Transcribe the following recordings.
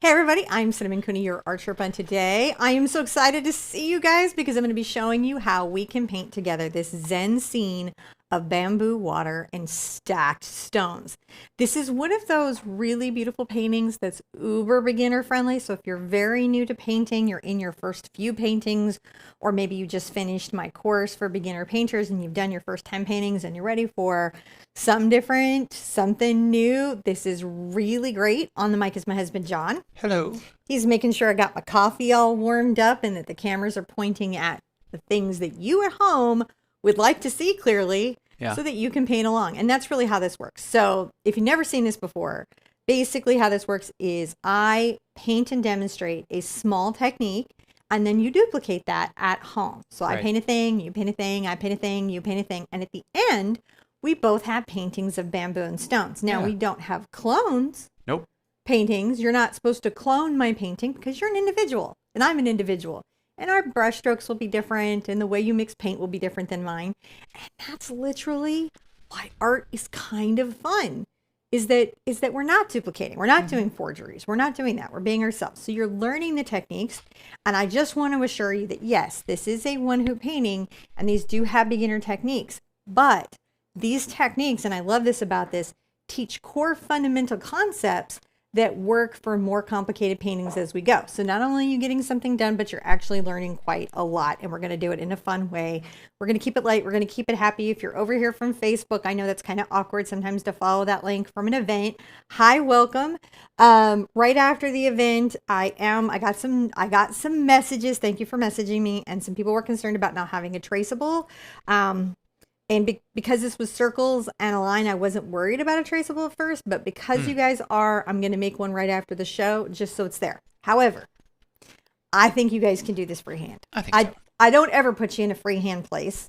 Hey everybody, I'm Cinnamon Cooney, your Art Sherpa, and today I am so excited to see you guys because I'm going to be showing you how we can paint together this Zen scene of bamboo, water, and stacked stones. This is one of those really beautiful paintings that's uber beginner friendly. So if you're very new to painting, you're in your first few paintings, or maybe you just finished my course for beginner painters and you've done your first 10 paintings and you're ready for something different, something new, this is really great. On the mic is my husband, John. Hello. He's making sure I got my coffee all warmed up and that the cameras are pointing at the things that you at home would like to see clearly so that you can paint along. And that's really how this works. So if you've never seen this before, basically how this works is I paint and demonstrate a small technique and then you duplicate that at home. So I paint a thing, you paint a thing, I paint a thing, you paint a thing. And at the end, we both have paintings of bamboo and stones. Now we don't have clones. Nope. Paintings. You're not supposed to clone my painting because you're an individual and I'm an individual. And our brush strokes will be different and the way you mix paint will be different than mine. And that's literally why art is kind of fun. Is that we're not duplicating. We're not doing forgeries. We're not doing that. We're being ourselves. So you're learning the techniques. And I just want to assure you that yes, this is a one-hoop painting and these do have beginner techniques. But these techniques, and I love this about this, teach core fundamental concepts that work for more complicated paintings as we go. So not only are you getting something done, but you're actually learning quite a lot. And we're going to do it in a fun way. We're going to keep it light. We're going to keep it happy. If you're over here from Facebook, I know that's kind of awkward sometimes to follow that link from an event. Hi, welcome. Right after the event, I got some messages. Thank you for messaging me. And some people were concerned about not having a traceable. And because this was circles and a line, I wasn't worried about a traceable at first, but because you guys are, I'm going to make one right after the show, just so it's there. However, I think you guys can do this freehand. I think so. I don't ever put you in a freehand place.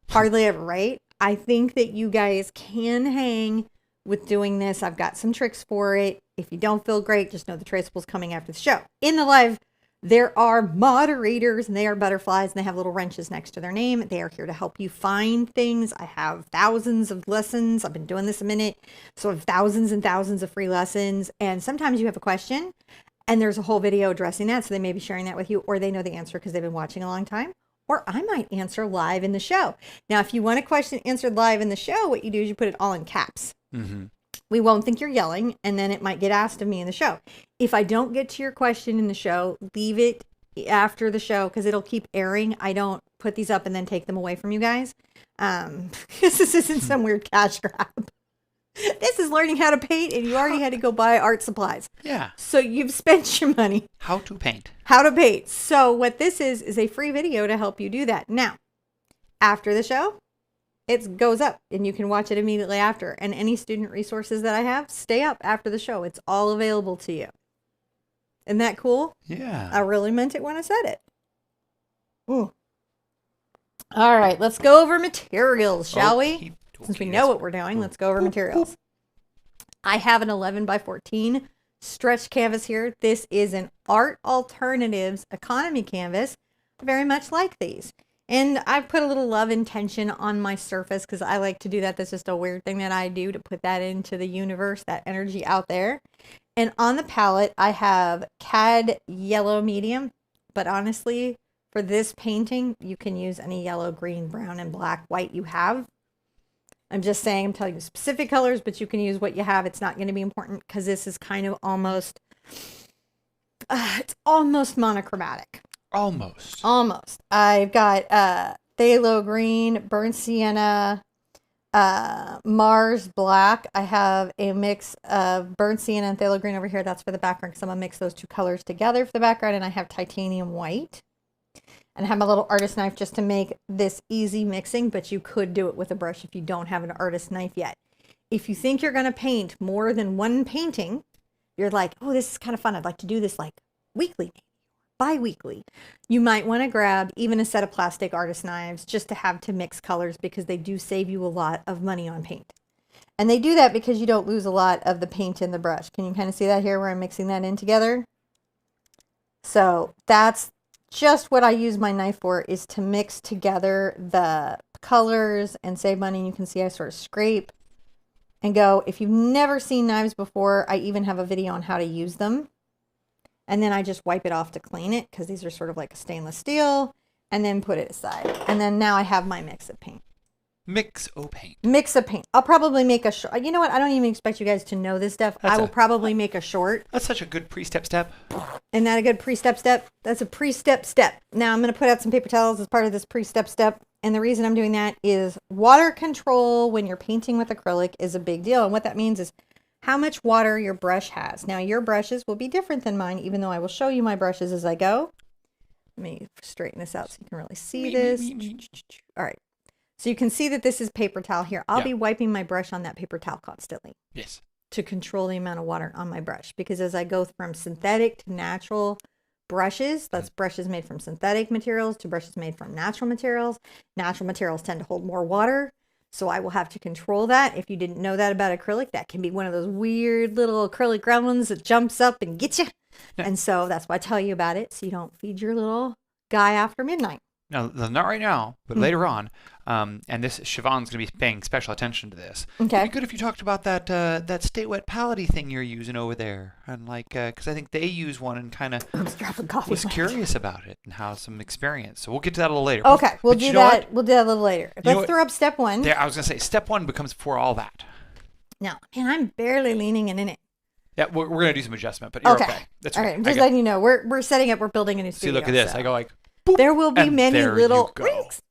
Hardly ever, right? I think that you guys can hang with doing this. I've got some tricks for it. If you don't feel great, just know the traceable's coming after the show. In the live, there are moderators and they are butterflies and they have little wrenches next to their name. They are here to help you find things. I have thousands of lessons. I've been doing this a minute. So I have thousands and thousands of free lessons. And sometimes you have a question and there's a whole video addressing that. So they may be sharing that with you or they know the answer because they've been watching a long time. Or I might answer live in the show. Now, if you want a question answered live in the show, what you do is you put it all in caps. We won't think you're yelling, and then it might get asked of me in the show. If I don't get to your question in the show, leave it after the show because it'll keep airing. I don't put these up and then take them away from you guys. Because this isn't some weird cash grab. This is learning how to paint, and you already had to go buy art supplies. Yeah. So you've spent your money. How to paint. How to paint. So what this is a free video to help you do that. Now, after the show, it goes up and you can watch it immediately after. And any student resources that I have, stay up after the show. It's all available to you. Isn't that cool? Yeah. I really meant it when I said it. Ooh. All right, let's go over materials, shall we? Since we know what we're doing, let's go over materials. I have an 11 by 14 stretch canvas here. This is an Art Alternatives economy canvas, very much like these. And I've put a little love and tension on my surface because I like to do that. That's just a weird thing that I do to put that into the universe, that energy out there. And on the palette, I have Cad Yellow Medium. But honestly, for this painting, you can use any yellow, green, brown, and black, white you have. I'm just saying, I'm telling you specific colors, but you can use what you have. It's not going to be important because this is kind of almost, it's almost monochromatic. Almost. I've got Phthalo Green, Burnt Sienna, Mars Black. I have a mix of Burnt Sienna and Phthalo Green over here. That's for the background because I'm going to mix those two colors together for the background. And I have Titanium White. And I have my little artist knife just to make this easy mixing, but you could do it with a brush if you don't have an artist knife yet. If you think you're going to paint more than one painting, you're like, oh, this is kind of fun. I'd like to do this like weekly, bi-weekly. You might want to grab even a set of plastic artist knives just to have to mix colors because they do save you a lot of money on paint. And they do that because you don't lose a lot of the paint in the brush. Can you kind of see that here where I'm mixing that in together? So that's just what I use my knife for, is to mix together the colors and save money. You can see I sort of scrape and go. If you've never seen knives before, I even have a video on how to use them. And then I just wipe it off to clean it because these are sort of like a stainless steel, and then put it aside. And then now I have my mix of paint. Mix of paint. I'll probably make a short. You know what? I don't even expect you guys to know this stuff. I will probably make a short. That's such a good pre-step step. Isn't that a good pre-step step? That's a pre-step step. Now I'm going to put out some paper towels as part of this pre-step step. And the reason I'm doing that is water control when you're painting with acrylic is a big deal. And what that means is how much water your brush has. Now your brushes will be different than mine, even though I will show you my brushes as I go. Let me straighten this out so you can really see this. All right. So you can see that this is paper towel here. I'll be wiping my brush on that paper towel constantly. Yes. To control the amount of water on my brush. Because as I go from synthetic to natural brushes, that's brushes made from synthetic materials to brushes made from natural materials. Natural materials tend to hold more water. So I will have to control that. If you didn't know that about acrylic, that can be one of those weird little acrylic gremlins that jumps up and gets you. No. And so that's why I tell you about it. So you don't feed your little guy after midnight. No, not right now, but later on. And this Siobhan's going to be paying special attention to this. Okay. It'd be good if you talked about that Stay Wet palette thing you're using over there, and like because I think they use one and kind of was curious about it and how some experience. So we'll get to that a little later. Okay, we'll do that. We'll do that a little later. Let's throw up step one. There, I was going to say step one becomes before all that. No, and I'm barely leaning in it. Yeah, we're going to do some adjustment, but you're okay. That's all right. Just letting you know, we're setting up. We're building a new studio. See, look at this. So. I go like. Boop, there will be many little winks.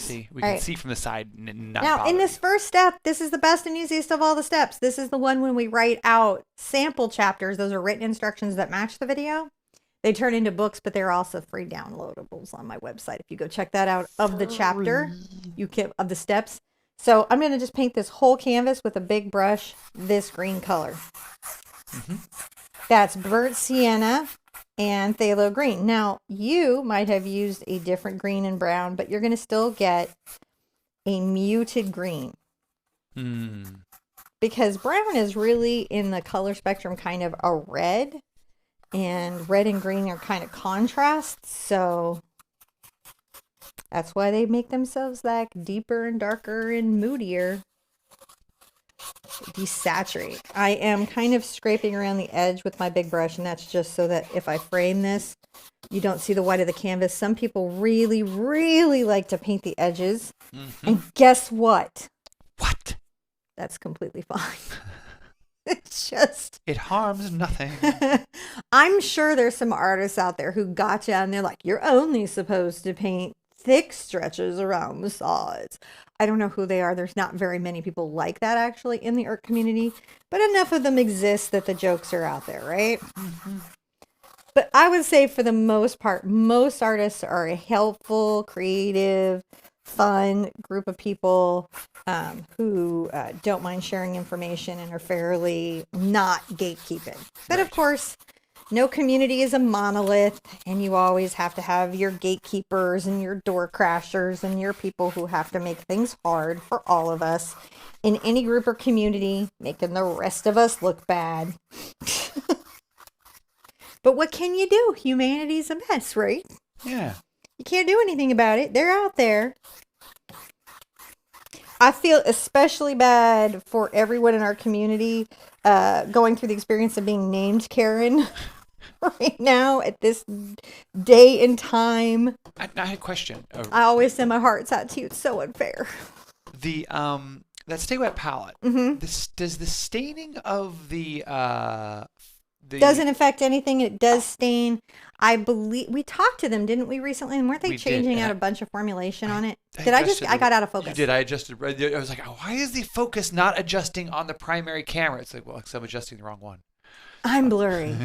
See, we can see from the side. Now, in this first step, this is the best and easiest of all the steps. This is the one when we write out sample chapters. Those are written instructions that match the video. They turn into books, but they're also free downloadables on my website. If you go check that out of the chapter, of the steps. So I'm going to just paint this whole canvas with a big brush, this green color. That's burnt sienna and phthalo green. Now, you might have used a different green and brown, but you're going to still get a muted green. Because brown is really in the color spectrum kind of a red, and red and green are kind of contrasts. So that's why they make themselves like deeper and darker and moodier. Desaturate. I am kind of scraping around the edge with my big brush, and that's just so that if I frame this, you don't see the white of the canvas. Some people really, really like to paint the edges. And guess what? What? That's completely fine. It's just... It harms nothing. I'm sure there's some artists out there who gotcha, and they're like, you're only supposed to paint thick stretches around the sides. I don't know who they are. There's not very many people like that actually in the art community, but enough of them exist that the jokes are out there, right? But I would say for the most part, most artists are a helpful, creative, fun group of people who don't mind sharing information and are fairly not gatekeeping. But of course, no community is a monolith, and you always have to have your gatekeepers and your door crashers and your people who have to make things hard for all of us in any group or community, making the rest of us look bad. But what can you do? Humanity's a mess, right? Yeah. You can't do anything about it. They're out there. I feel especially bad for everyone in our community going through the experience of being named Karen. Right now at this day and time. I had a question. I always send my hearts out to you. It's so unfair. The that Stay Wet palette. Does the staining of the doesn't affect anything. It does stain. I believe we talked to them, didn't we, recently? And weren't they changing out a bunch of formulation on it? I got out of focus. You did. I adjusted. I was like, oh, why is the focus not adjusting on the primary camera? It's like, well, because I'm adjusting the wrong one. I'm blurry.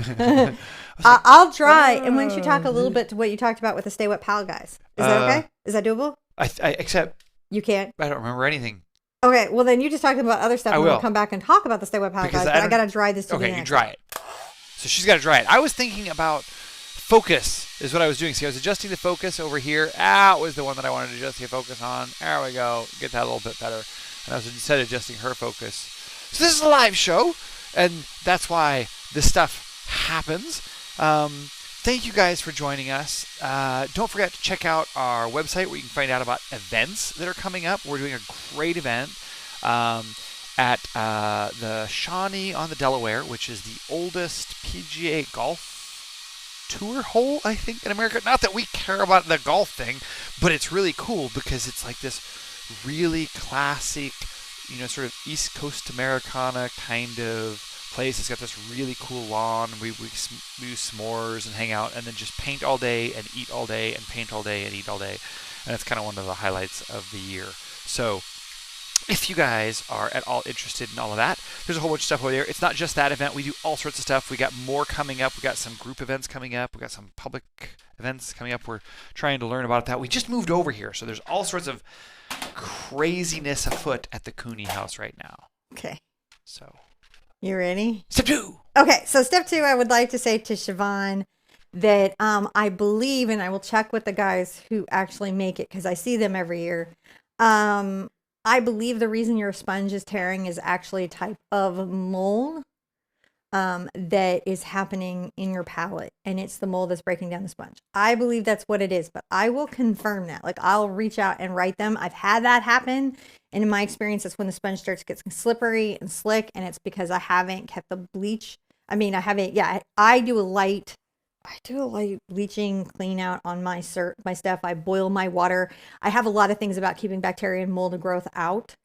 I'll try. And why don't you talk a little bit to what you talked about with the Stay Wet palette, guys? Is that okay? Is that doable? Except you can't. I don't remember anything. Okay, well then you just talked about other stuff. I will. We'll come back and talk about the Stay Wet palette, guys. But I gotta dry this. Okay, you dry it. So she's got to dry it. I was thinking about focus is what I was doing. See, I was adjusting the focus over here. It was the one that I wanted to adjust the focus on. There we go. Get that a little bit better. And I was instead adjusting her focus. So this is a live show, and that's why this stuff happens. Thank you guys for joining us. Don't forget to check out our website where you can find out about events that are coming up. We're doing a great event. at the Shawnee on the Delaware, which is the oldest PGA golf tour hole, I think, in America. Not that we care about the golf thing, but it's really cool because it's like this really classic, sort of East Coast Americana kind of place. It's got this really cool lawn. We do s'mores and hang out and then just paint all day and eat all day and paint all day and eat all day. And it's kind of one of the highlights of the year. So if you guys are at all interested in all of that, there's a whole bunch of stuff over there. It's not just that event. We do all sorts of stuff. We got more coming up. We got some group events coming up. We got some public events coming up. We're trying to learn about that. We just moved over here, so there's all sorts of craziness afoot at the Cooney house right now. Okay. So, you ready? Step 2. Okay, so step 2, I would like to say to Siobhan that I believe, and I will check with the guys who actually make it because I see them every year. I believe the reason your sponge is tearing is actually a type of mold that is happening in your palette, and it's the mold that's breaking down the sponge. I believe that's what it is, but I will confirm that. Like, I'll reach out and write them. I've had that happen, and in my experience, that's when the sponge starts getting slippery and slick, and it's because I haven't kept the bleach. I mean, I haven't. Yeah, I do a light bleaching clean out on my stuff. I boil my water. I have a lot of things about keeping bacteria and mold growth out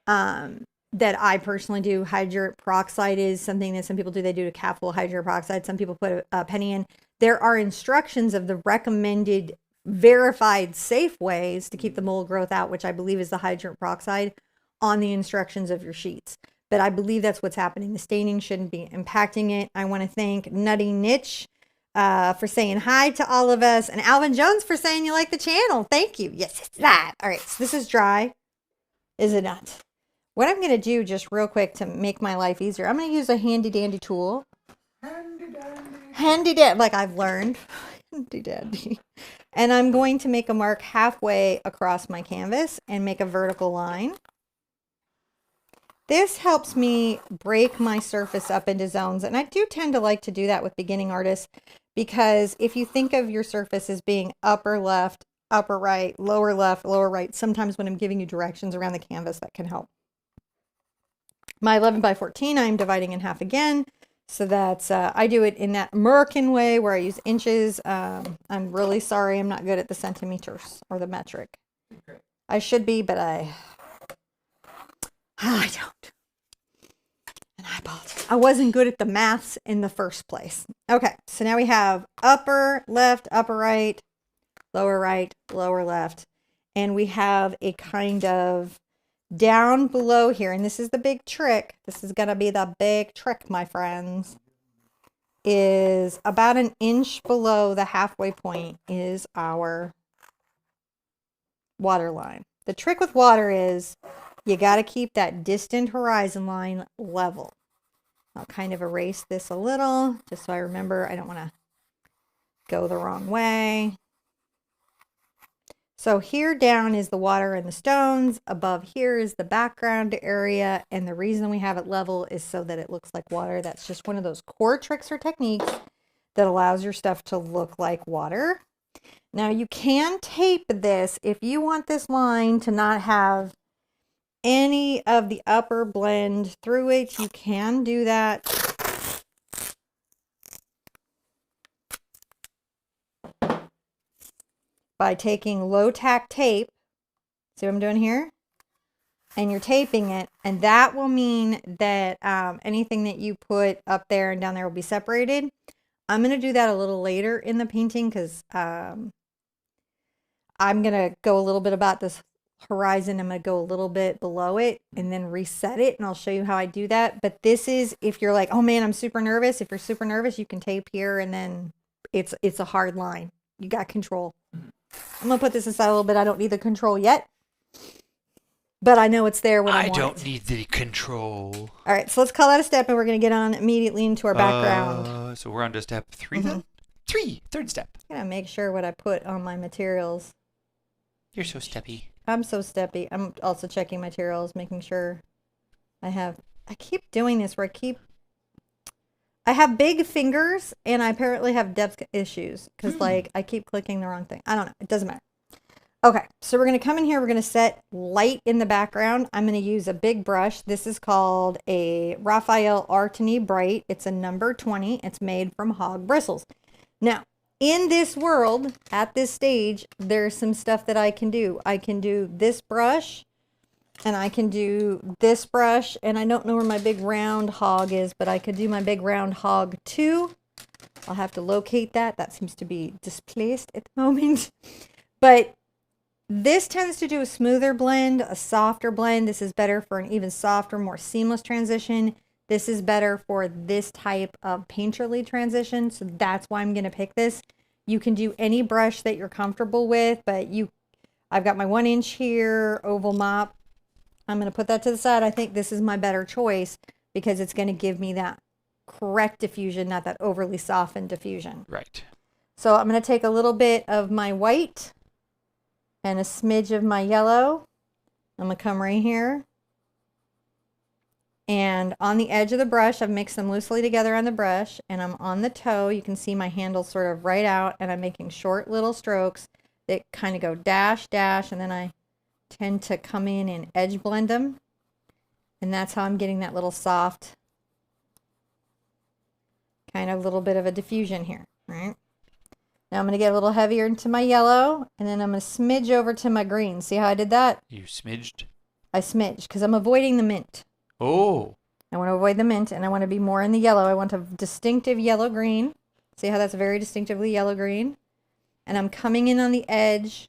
that I personally do. Hydrogen peroxide is something that some people do. They do a capful of hydrogen peroxide. Some people put a penny in. There are instructions of the recommended, verified, safe ways to keep the mold growth out, which I believe is the hydrogen peroxide on the instructions of your sheets. But I believe that's what's happening. The staining shouldn't be impacting it. I want to thank Nutty Niche for saying hi to all of us, and Alvin Jones for saying you like the channel. Thank you. Yes, it's that. All right, so this is dry. Is it not? What I'm going to do just real quick to make my life easier, I'm going to use a handy dandy tool. Handy dandy, like I've learned. Handy dandy. And I'm going to make a mark halfway across my canvas and make a vertical line. This helps me break my surface up into zones, and I do tend to like to do that with beginning artists, because if you think of your surface as being upper left, upper right, lower left, lower right, sometimes when I'm giving you directions around the canvas, that can help. My 11 by 14, I'm dividing in half again. So that's, I do it in that American way where I use inches. I'm really sorry, I'm not good at the centimeters or the metric. I should be, but I don't. And I apologize. I wasn't good at the maths in the first place. Okay, so now we have upper left, upper right, lower left. And we have a kind of down below here. And this is the big trick. This is going to be the big trick, my friends. Is about an inch below the halfway point is our water line. The trick with water is you got to keep that distant horizon line level. I'll kind of erase this a little just so I remember I don't want to go the wrong way. So here down is the water and the stones. Above here is the background area. And the reason we have it level is so that it looks like water. That's just one of those core tricks or techniques that allows your stuff to look like water. Now you can tape this if you want this line to not have any of the upper blend through it. You can do that. By taking low tack tape. See what I'm doing here? And you're taping it, and that will mean that anything that you put up there and down there will be separated. I'm going to do that a little later in the painting because I'm going to go a little bit about this horizon. I'm going to go a little bit below it and then reset it, and I'll show you how I do that. But this is if you're like, oh man, I'm super nervous. If you're super nervous, you can tape here, and then it's a hard line. You got control. I'm going to put this aside a little bit. I don't need the control yet, but I know it's there when I want it. I don't need the control. All right, so let's call that a step, and we're going to get on immediately into our background. So we're on to step 3 then? 3, third step. I'm going to make sure what I put on my materials. You're so steppy. I'm so steppy. I'm also checking materials, making sure I keep doing this where I have big fingers, and I apparently have depth issues because, like, I keep clicking the wrong thing. I don't know. It doesn't matter. Okay, so we're going to come in here. We're going to set light in the background. I'm going to use a big brush. This is called a Raphael Artini Bright. It's a number 20. It's made from hog bristles. Now, in this world, at this stage, there's some stuff that I can do. I can do this brush, and I can do this brush, and I don't know where my big round hog is, but I could do my big round hog too. I'll have to locate that. That seems to be displaced at the moment. But this tends to do a smoother blend, a softer blend. This is better for an even softer, more seamless transition. This is better for this type of painterly transition. So that's why I'm going to pick this. You can do any brush that you're comfortable with, but I've got my 1-inch here, oval mop. I'm going to put that to the side. I think this is my better choice because it's going to give me that correct diffusion, not that overly softened diffusion. Right. So I'm going to take a little bit of my white and a smidge of my yellow. I'm going to come right here. And on the edge of the brush, I've mixed them loosely together on the brush, and I'm on the toe. You can see my handle sort of right out, and I'm making short little strokes that kind of go dash, dash, and then I tend to come in and edge blend them. And that's how I'm getting that little soft, kind of little bit of a diffusion here, right? Now I'm going to get a little heavier into my yellow, and then I'm going to smidge over to my green. See how I did that? You smidged? I smidged, because I'm avoiding the mint. Oh. I want to avoid the mint, and I want to be more in the yellow. I want a distinctive yellow-green. See how that's very distinctively yellow-green? And I'm coming in on the edge,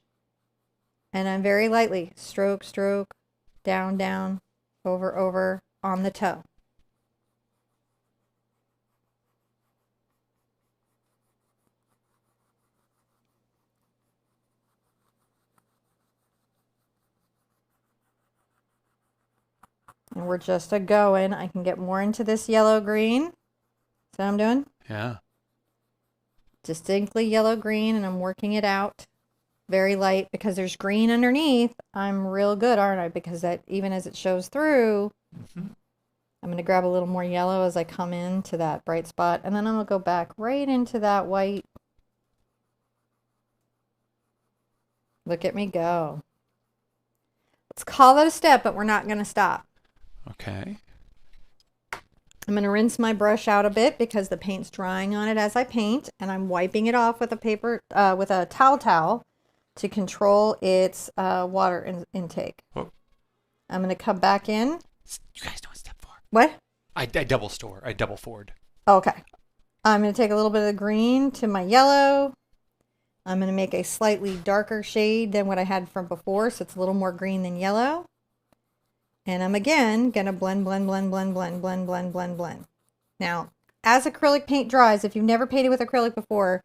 and I'm very lightly, stroke, stroke, down, down, over, over, on the toe. And we're just a-going. I can get more into this yellow-green. See what I'm doing? Yeah. Distinctly yellow-green, and I'm working it out. Very light, because there's green underneath. I'm real good, aren't I? Because that, even as it shows through, I'm going to grab a little more yellow as I come into that bright spot, and then I'm going to go back right into that white. Look at me go. Let's call it a step, but we're not going to stop. Okay. I'm going to rinse my brush out a bit because the paint's drying on it as I paint, and I'm wiping it off with a towel to control its water intake. Oh. I'm going to come back in. You guys know what step 4? What? I double forward. Okay. I'm going to take a little bit of the green to my yellow. I'm going to make a slightly darker shade than what I had from before, so it's a little more green than yellow. And I'm again going to blend, blend, blend, blend, blend, blend, blend, blend, blend. Now, as acrylic paint dries, if you've never painted with acrylic before,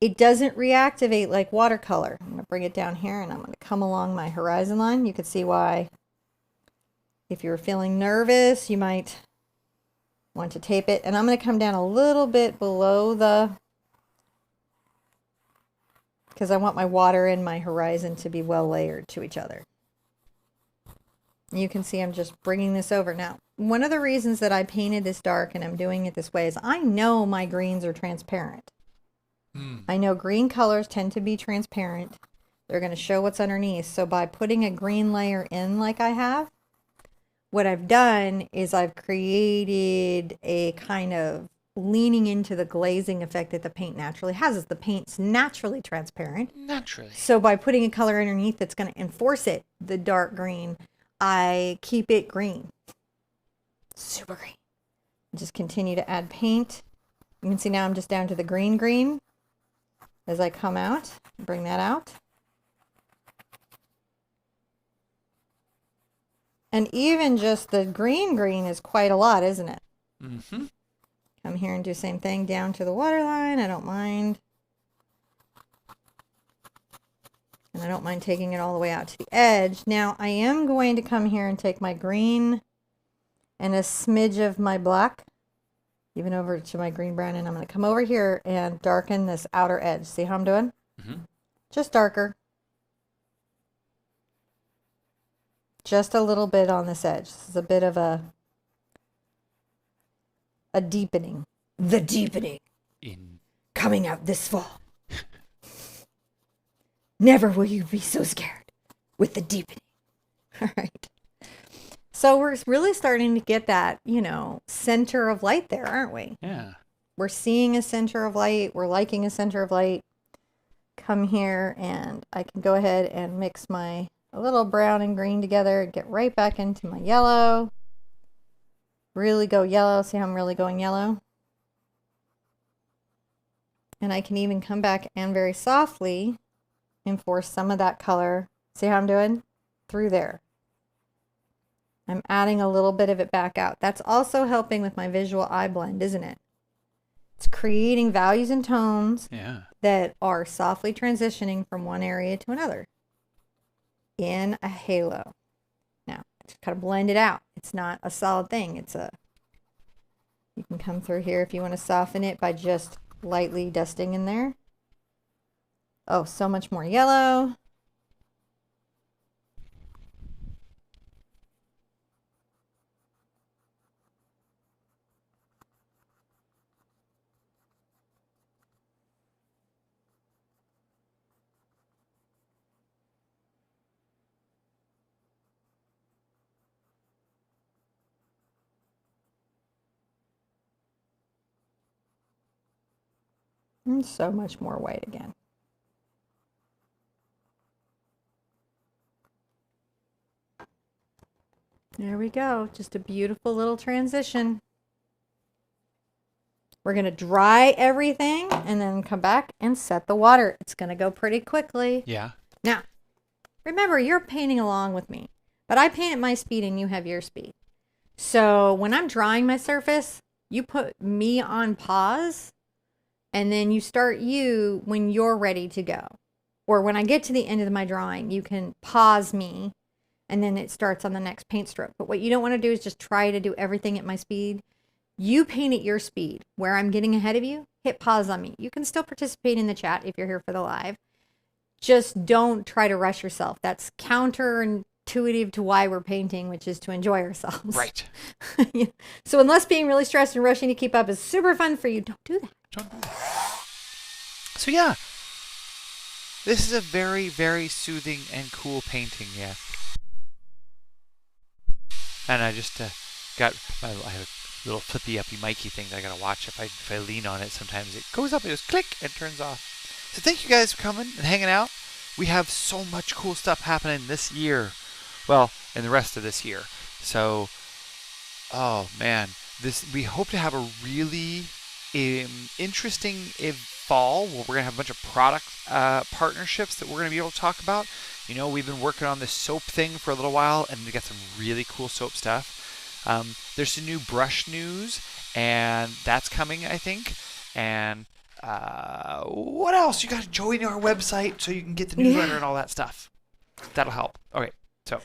it doesn't reactivate like watercolor. I'm going to bring it down here, and I'm going to come along my horizon line. You can see why, if you're feeling nervous, you might want to tape it. And I'm going to come down a little bit below because I want my water and my horizon to be well layered to each other. You can see I'm just bringing this over. Now, one of the reasons that I painted this dark and I'm doing it this way is I know my greens are transparent. I know green colors tend to be transparent. They're going to show what's underneath. So by putting a green layer in like I have, what I've done is I've created a kind of leaning into the glazing effect that the paint naturally has. As the paint's naturally transparent. Naturally. So by putting a color underneath that's going to enforce it, the dark green, I keep it green. Super green. Just continue to add paint. You can see now I'm just down to the green as I come out. Bring that out. And even just the green is quite a lot, isn't it? Mm-hmm. Come here and do the same thing down to the waterline. I don't mind. And I don't mind taking it all the way out to the edge. Now, I am going to come here and take my green and a smidge of my black, even over to my green brown, and I'm going to come over here and darken this outer edge. See how I'm doing? Mm-hmm. Just darker. Just a little bit on this edge. This is a bit of a deepening. The deepening. In Coming out this fall. Never will you be so scared with the deepening. All right. So we're really starting to get that, center of light there, aren't we? Yeah. We're seeing a center of light. We're liking a center of light. Come here and I can go ahead and mix a little brown and green together and get right back into my yellow. Really go yellow. See how I'm really going yellow? And I can even come back and very softly enforce some of that color. See how I'm doing? Through there. I'm adding a little bit of it back out. That's also helping with my visual eye blend, isn't it? It's creating values and tones that are softly transitioning from one area to another in a halo. Now, just kind of blend it out. It's not a solid thing. You can come through here if you want to soften it by just lightly dusting in there. Oh, so much more yellow. And so much more white again. There we go. Just a beautiful little transition. We're going to dry everything and then come back and set the water. It's going to go pretty quickly. Yeah. Now, remember, you're painting along with me, but I paint at my speed and you have your speed. So when I'm drawing my surface, you put me on pause and then you start when you're ready to go. Or when I get to the end of my drawing, you can pause me and then it starts on the next paint stroke. But what you don't want to do is just try to do everything at my speed. You paint at your speed. Where I'm getting ahead of you, hit pause on me. You can still participate in the chat if you're here for the live. Just don't try to rush yourself. That's counterintuitive to why we're painting, which is to enjoy ourselves. Right. So unless being really stressed and rushing to keep up is super fun for you, don't do that. So yeah, this is a very, very soothing and cool painting, yeah. And I just I have little flippy uppy Mikey thing that I gotta watch. If I lean on it, sometimes it goes up, it goes click, and turns off. So thank you guys for coming and hanging out. We have so much cool stuff happening this year. Well, and the rest of this year. So, oh man, we hope to have a really interesting fall where we're gonna have a bunch of product partnerships that we're gonna be able to talk about. We've been working on this soap thing for a little while, and we got some really cool soap stuff. There's some new brush news, and that's coming, I think. And what else? You got to join our website so you can get the newsletter and all that stuff. That'll help. Okay, so.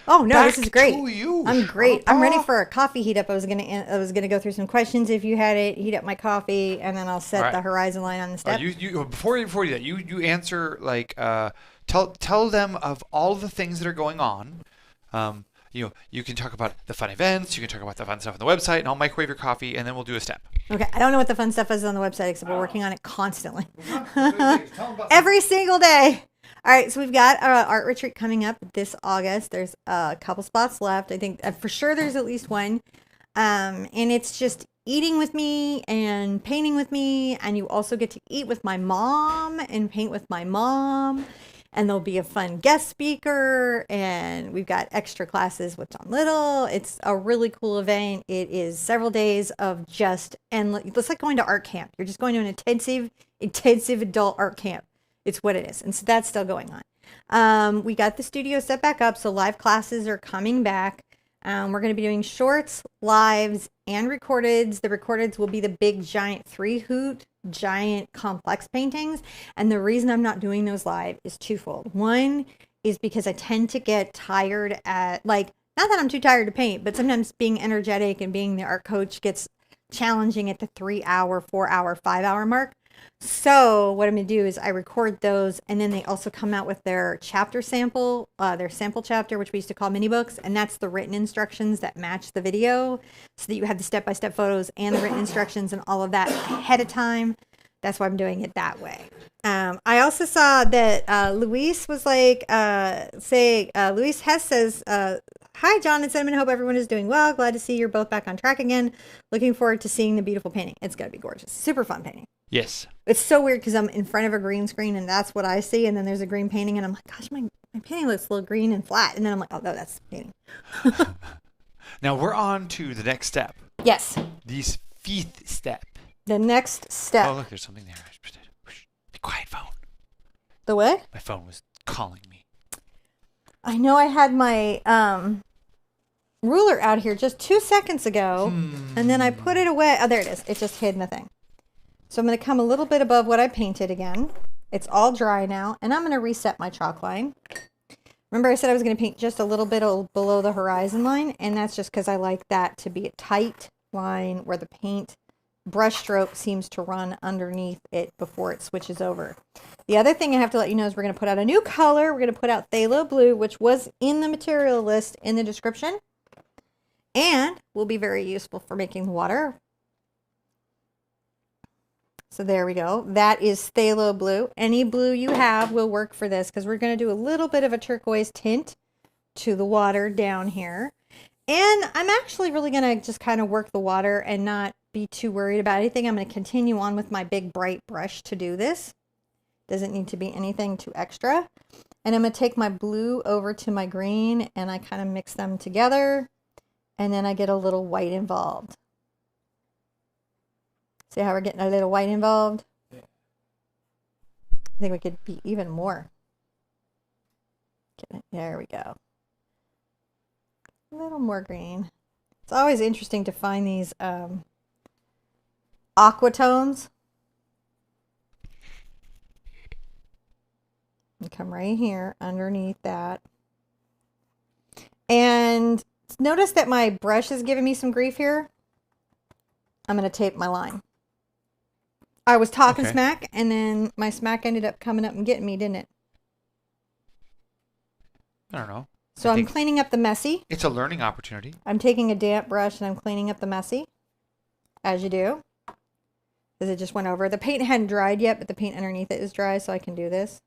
Oh no, this is great. You, I'm great. I'm ready for a coffee heat up. I was gonna go through some questions if you had it. Heat up my coffee, and then I'll set the horizon line on the step. Before you do that, you answer tell them of all the things that are going on. You can talk about the fun events, you can talk about the fun stuff on the website, and I'll microwave your coffee, and then we'll do a step. Okay, I don't know what the fun stuff is on the website, except we're working on it constantly. Every single day. All right, so we've got our art retreat coming up this August. There's a couple spots left. I think for sure there's at least one. And it's just eating with me and painting with me, and you also get to eat with my mom and paint with my mom. And there'll be a fun guest speaker, and we've got extra classes with John Little. It's a really cool event. It is several days of it's like going to art camp. You're just going to an intensive adult art camp. It's what it is. And so that's still going on. We got the studio set back up, so live classes are coming back. We're going to be doing shorts, lives, and recordeds. The recordeds will be the big, giant 3-hoot, giant complex paintings. And the reason I'm not doing those live is twofold. One is because I tend to get tired not that I'm too tired to paint, but sometimes being energetic and being the art coach gets challenging at the 3-hour, 4-hour, 5-hour mark. So what I'm going to do is I record those, and then they also come out with their chapter sample, their sample chapter, which we used to call mini books. And that's the written instructions that match the video so that you have the step-by-step photos and the written instructions and all of that ahead of time. That's why I'm doing it that way. I also saw that Luis was like, Luis Hess says, hi, John and Cinnamon. Hope everyone is doing well. Glad to see you're both back on track again. Looking forward to seeing the beautiful painting. It's going to be gorgeous. Super fun painting. Yes. It's so weird because I'm in front of a green screen and that's what I see. And then there's a green painting and I'm like, gosh, my painting looks a little green and flat. And then I'm like, oh, no, that's the painting. Now we're on to the next step. Yes. The fifth step. The next step. Oh, look, there's something there. Be quiet, phone. The what? My phone was calling me. I know I had my ruler out here just 2 seconds ago, and then I put it away. Oh, there it is. It just hid in the thing. So I'm going to come a little bit above what I painted again. It's all dry now, and I'm going to reset my chalk line. Remember I said I was going to paint just a little bit below the horizon line, and that's just because I like that to be a tight line where the paint brush stroke seems to run underneath it before it switches over. The other thing I have to let you know is we're going to put out a new color. We're going to put out Phthalo Blue, which was in the material list in the description, and will be very useful for making water. So there we go. That is Phthalo Blue. Any blue you have will work for this because we're going to do a little bit of a turquoise tint to the water down here. And I'm actually really going to just kind of work the water and not be too worried about anything. I'm going to continue on with my big bright brush to do this. Doesn't need to be anything too extra. And I'm going to take my blue over to my green and I kind of mix them together. And then I get a little white involved. See how we're getting a little white involved? Yeah. I think we could be even more. There we go. A little more green. It's always interesting to find these aqua tones. And come right here underneath that. And notice that my brush is giving me some grief here. I'm going to tape my line. I was talking smack, and then my smack ended up coming up and getting me, didn't it? I don't know. So I'm cleaning up the messy. It's a learning opportunity. I'm taking a damp brush, and I'm cleaning up the messy, as you do. Because it just went over. The paint hadn't dried yet, but the paint underneath it is dry, so I can do this.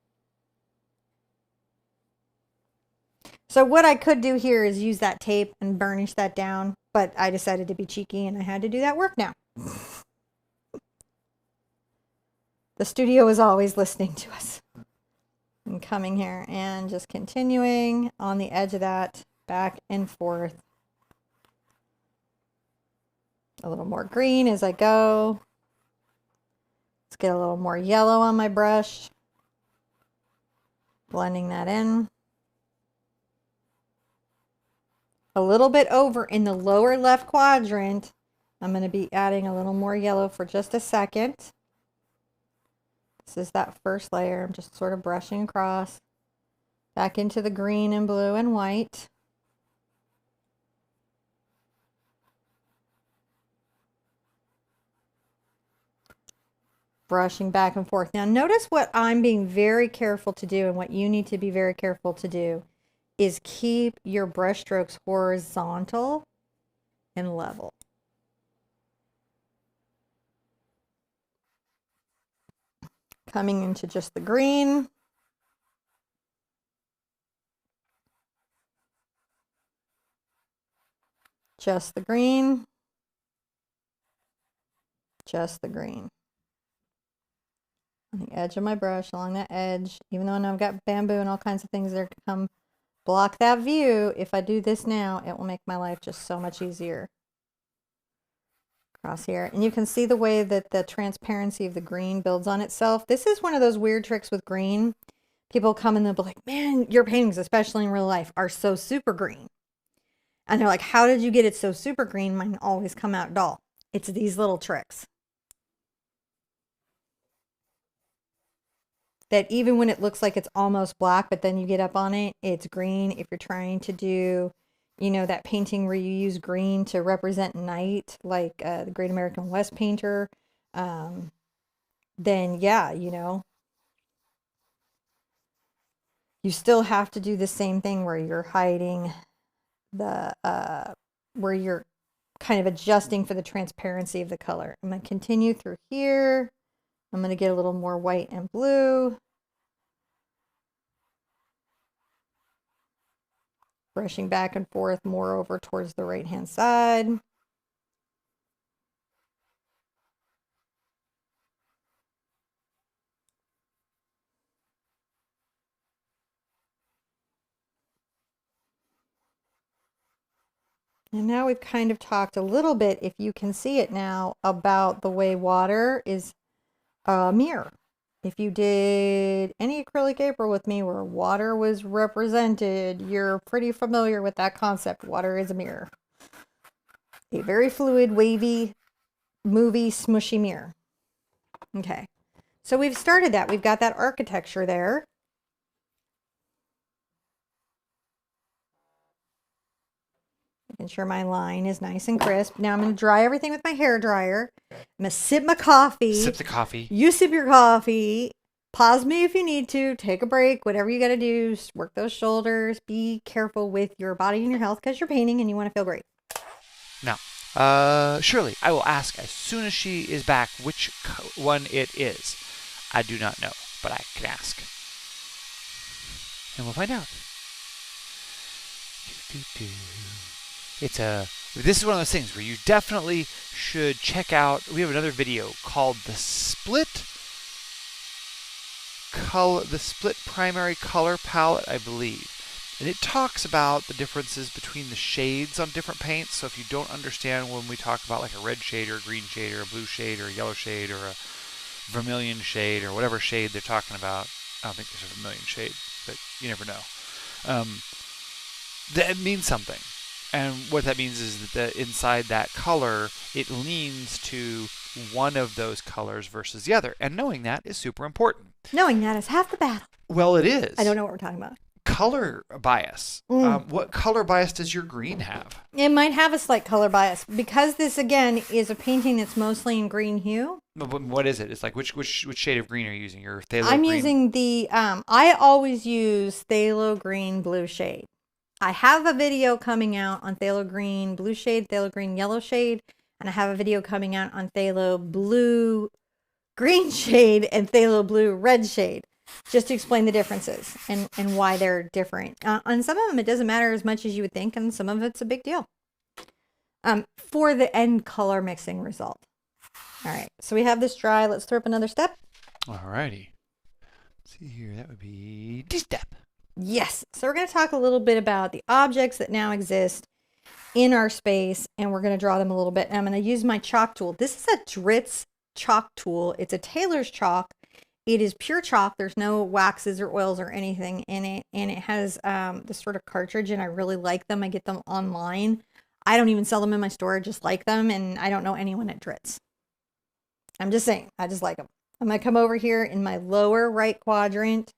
So what I could do here is use that tape and burnish that down, but I decided to be cheeky, and I had to do that work now. The studio is always listening to us. I'm coming here and just continuing on the edge of that, back and forth. A little more green as I go. Let's get a little more yellow on my brush. Blending that in. A little bit over in the lower left quadrant, I'm going to be adding a little more yellow for just a second. This is that first layer. I'm just sort of brushing across. Back into the green and blue and white. Brushing back and forth. Now notice what I'm being very careful to do and what you need to be very careful to do is keep your brush strokes horizontal and level. Coming into just the green. Just the green. Just the green. On the edge of my brush, along that edge, even though I know I've got bamboo and all kinds of things that come block that view, if I do this now, it will make my life just so much easier. Across here. And you can see the way that the transparency of the green builds on itself. This is one of those weird tricks with green. People come and they'll be like, man, your paintings, especially in real life, are so super green. And they're like, how did you get it so super green? Mine always come out dull. It's these little tricks. That even when it looks like it's almost black, but then you get up on it, it's green. If you're trying to do, you know, that painting where you use green to represent night, like the Great American West painter, then yeah, you know, you still have to do the same thing where you're hiding the, where you're kind of adjusting for the transparency of the color. I'm going to continue through here I'm going to get a little more white and blue. Brushing back and forth more over towards the right-hand side. And now we've kind of talked a little bit, if you can see it now, about the way water is a mirror. If you did any acrylic April with me where water was represented, you're pretty familiar with that concept. Water is a mirror. A very fluid, wavy, movie, smushy mirror. Okay, so we've started that. We've got that architecture there. Making sure my line is nice and crisp. Now I'm going to dry everything with my hair dryer. I'm going to sip my coffee. Sip the coffee. You sip your coffee. Pause me if you need to. Take a break. Whatever you got to do. Just work those shoulders. Be careful with your body and your health because you're painting and you want to feel great. Now, Shirley, I will ask as soon as she is back which one it is. I do not know, but I can ask. And we'll find out. This is one of those things where you definitely should check out. We have another video called the split primary color palette, I believe. And it talks about the differences between the shades on different paints. So if you don't understand when we talk about like a red shade or a green shade or a blue shade or a yellow shade or a vermilion shade or whatever shade they're talking about, I don't think there's a vermilion shade, but you never know. That means something. And what that means is that inside that color, it leans to one of those colors versus the other. And knowing that is super important. Knowing that is half the battle. Well, it is. I don't know what we're talking about. Color bias. What color bias does your green have? It might have a slight color bias because this, again, is a painting that's mostly in green hue. But what is it? It's like which shade of green are you using? Your Phthalo I'm Green? using the, I always use Phthalo Green Blue shade. I have a video coming out on Phthalo Green Blue shade, Phthalo Green Yellow shade, and I have a video coming out on Phthalo Blue Green shade and Phthalo Blue Red shade, just to explain the differences and why they're different. On some of them, it doesn't matter as much as you would think, and some of it's a big deal for the end color mixing result. All right, so we have this dry. Let's throw up another step. All righty. Let's see here, that would be D-step. Yes. So we're going to talk a little bit about the objects that now exist in our space, and we're going to draw them a little bit. And I'm going to use my chalk tool. This is a Dritz chalk tool. It's a Taylor's chalk. It is pure chalk. There's no waxes or oils or anything in it. And it has this sort of cartridge, and I really like them. I get them online. I don't even sell them in my store. I just like them, and I don't know anyone at Dritz. I'm just saying. I just like them. I'm going to come over here in my lower right quadrant,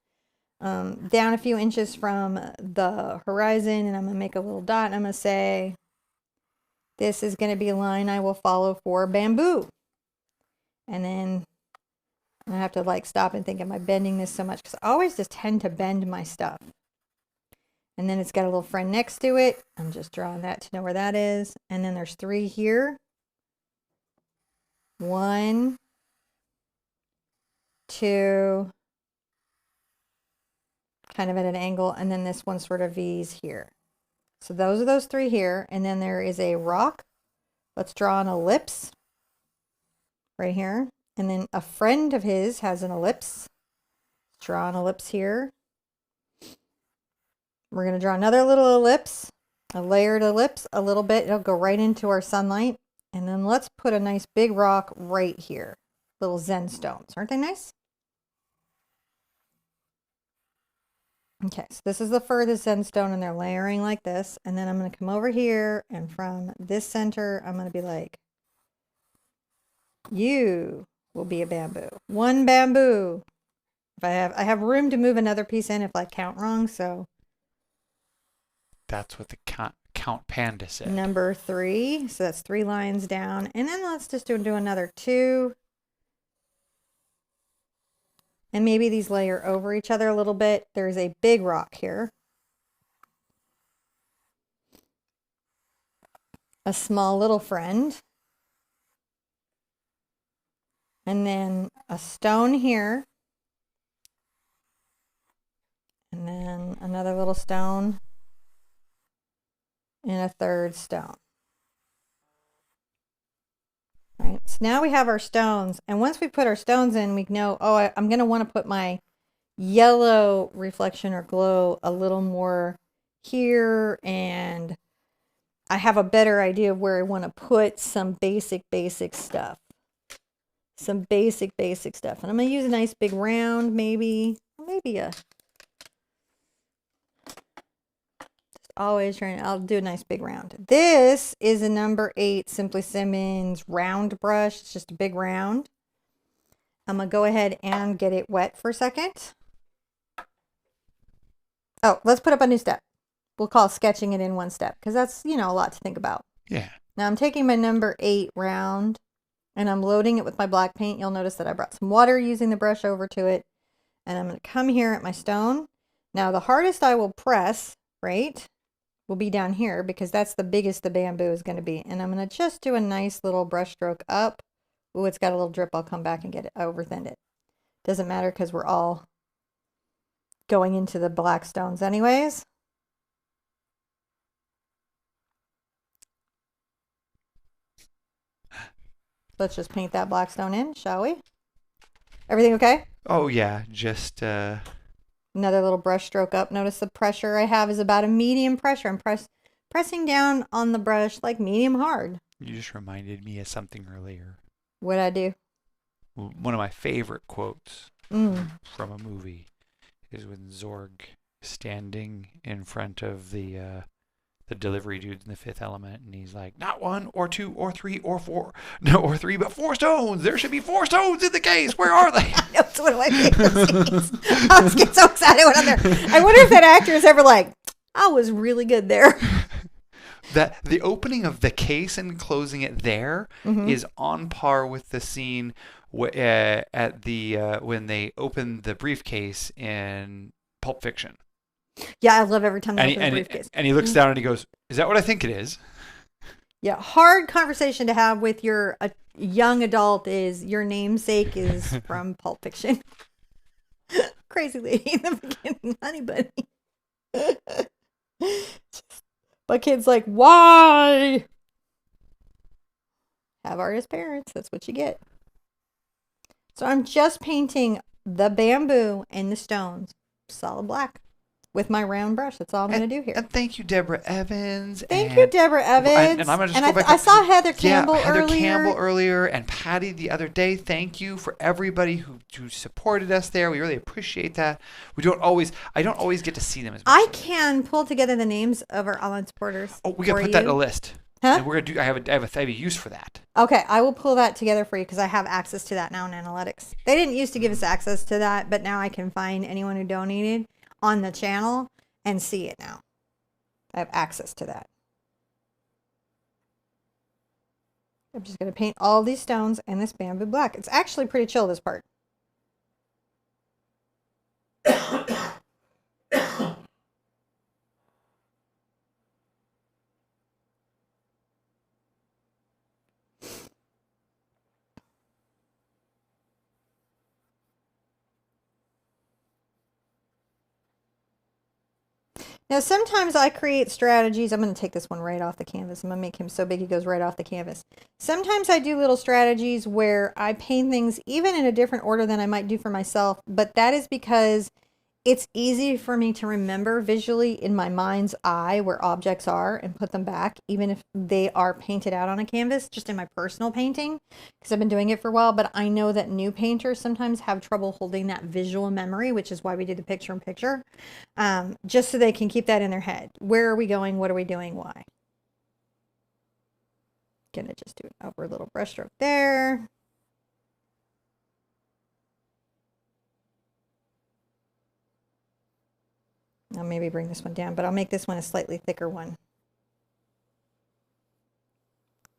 down a few inches from the horizon, and I'm going to make a little dot, and I'm going to say, this is going to be a line I will follow for bamboo. And then I have to like stop and think, am I bending this so much? Because I always just tend to bend my stuff. And then it's got a little friend next to it. I'm just drawing that to know where that is. And then there's 3 here. 1, 2, kind of at an angle, and then this one sort of V's here. So those are those 3 here, and then there is a rock. Let's draw an ellipse right here, and then a friend of his has an ellipse. Draw an ellipse here. We're going to draw another little ellipse, a layered ellipse, a little bit. It'll go right into our sunlight, and then let's put a nice big rock right here. Little Zen stones. Aren't they nice? Okay, so this is the furthest Zen stone, and they're layering like this. And then I'm going to come over here, and from this center, I'm going to be like, you will be a bamboo. 1 bamboo. If I have room to move another piece in if I count wrong, so. That's what the count panda said. Number 3, so that's 3 lines down. And then let's just do another 2. And maybe these layer over each other a little bit. There's a big rock here. A small little friend. And then a stone here. And then another little stone. And a third stone. All right, so now we have our stones. And once we put our stones in, we know, oh, I'm going to want to put my yellow reflection or glow a little more here, and I have a better idea of where I want to put some basic stuff. Some basic stuff. And I'm going to use a nice big round, maybe a, just always trying, I'll do a nice big round. This is a number 8 Simply Simmons round brush. It's just a big round. I'm going to go ahead and get it wet for a second. Oh, let's put up a new step. We'll call sketching it in one step because that's, a lot to think about. Yeah. Now I'm taking my number 8 round and I'm loading it with my black paint. You'll notice that I brought some water using the brush over to it. And I'm going to come here at my stone. Now the hardest I will press, right, will be down here because that's the biggest the bamboo is going to be. And I'm going to just do a nice little brush stroke up. Ooh, it's got a little drip. I'll come back and get it. I overthinned it. Doesn't matter because we're all going into the black stones anyways. Let's just paint that black stone in, shall we? Everything okay? Oh yeah, just another little brush stroke up. Notice the pressure I have is about a medium pressure. I'm pressing down on the brush like medium hard. You just reminded me of something earlier. What'd I do? One of my favorite quotes from a movie is when Zorg is standing in front of the delivery dudes in the Fifth Element, and he's like, not 1 or 2 or 3 or 4, no, or 3, but 4 stones. There should be 4 stones in the case. Where are they? That's one of my favorite scenes. I was getting so excited when I'm there. I wonder if that actor is ever like, I was really good there. That the opening of the case and closing it there is on par with the scene at the when they open the briefcase in Pulp Fiction. Yeah, I love every time they open the briefcase. And he looks down and he goes, "Is that what I think it is?" Yeah, hard conversation to have with your young adult is your namesake is from Pulp Fiction. Crazy lady in the beginning, honey bunny. My kid's like, why? Have artist parents. That's what you get. So I'm just painting the bamboo and the stones solid black with my round brush. That's all I'm going to do here. And thank you, Deborah Evans. Thank you, Deborah Evans. And I'm going to just go back. I saw Heather Campbell Heather Campbell earlier and Patty the other day. Thank you for everybody who supported us there. We really appreciate that. I don't always get to see them as much. I can pull together the names of our online supporters. Oh, we can put that in a list. Huh? And we're gonna do. I have a use for that. Okay, I will pull that together for you because I have access to that now in analytics. They didn't used to give us access to that, but now I can find anyone who donated on the channel and see it now. I have access to that. I'm just going to paint all these stones and this bamboo black. It's actually pretty chill, this part. Now, sometimes I create strategies. I'm going to take this one right off the canvas. I'm going to make him so big he goes right off the canvas. Sometimes I do little strategies where I paint things even in a different order than I might do for myself, but that is because it's easy for me to remember visually in my mind's eye where objects are and put them back, even if they are painted out on a canvas, just in my personal painting, because I've been doing it for a while. But I know that new painters sometimes have trouble holding that visual memory, which is why we did the picture-in-picture, just so they can keep that in their head. Where are we going? What are we doing? Why? Gonna just do an upward little brush stroke there. I'll maybe bring this one down, but I'll make this one a slightly thicker one.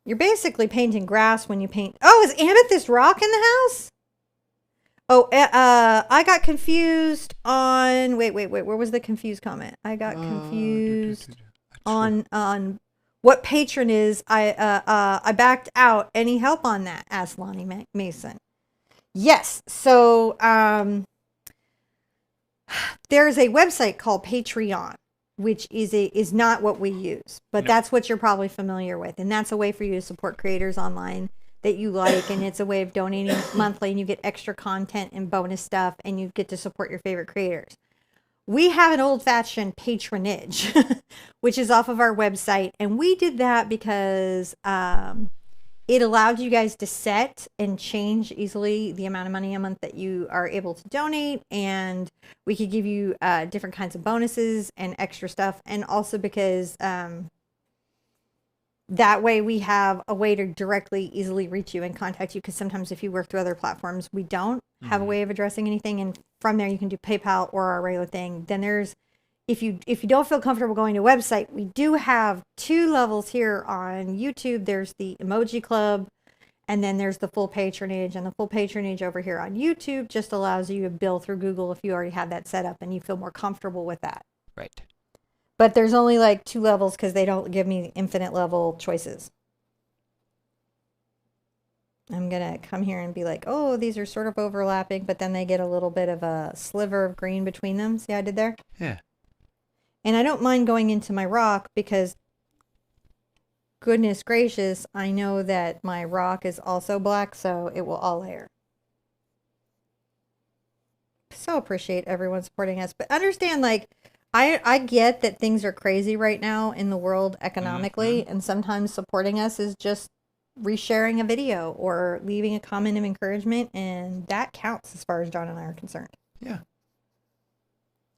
You're basically painting grass when you paint. Oh, is amethyst rock in the house? Oh, I got confused on. Wait. Where was the confused comment? I got confused on what patron is. I backed out. Any help on that? Asked Lonnie Mason. Yes. So there's a website called Patreon, which is not what we use, but that's what you're probably familiar with. And that's a way for you to support creators online that you like. And it's a way of donating monthly, and you get extra content and bonus stuff, and you get to support your favorite creators. We have an old-fashioned patronage, which is off of our website. And we did that because it allowed you guys to set and change easily the amount of money a month that you are able to donate. And we could give you different kinds of bonuses and extra stuff. And also because that way we have a way to directly, easily reach you and contact you. Because sometimes if you work through other platforms, we don't have a way of addressing anything. And from there, you can do PayPal or our regular thing. Then there's, if you don't feel comfortable going to a website, we do have 2 levels here on YouTube. There's the Emoji Club, and then there's the full patronage. And the full patronage over here on YouTube just allows you to bill through Google if you already have that set up and you feel more comfortable with that. Right. But there's only like 2 levels because they don't give me infinite level choices. I'm going to come here and be like, oh, these are sort of overlapping, but then they get a little bit of a sliver of green between them. See how I did there? Yeah. And I don't mind going into my rock because, goodness gracious, I know that my rock is also black, so it will all layer. So appreciate everyone supporting us. But understand, like, I get that things are crazy right now in the world economically, and sometimes supporting us is just resharing a video or leaving a comment of encouragement, and that counts as far as John and I are concerned. Yeah.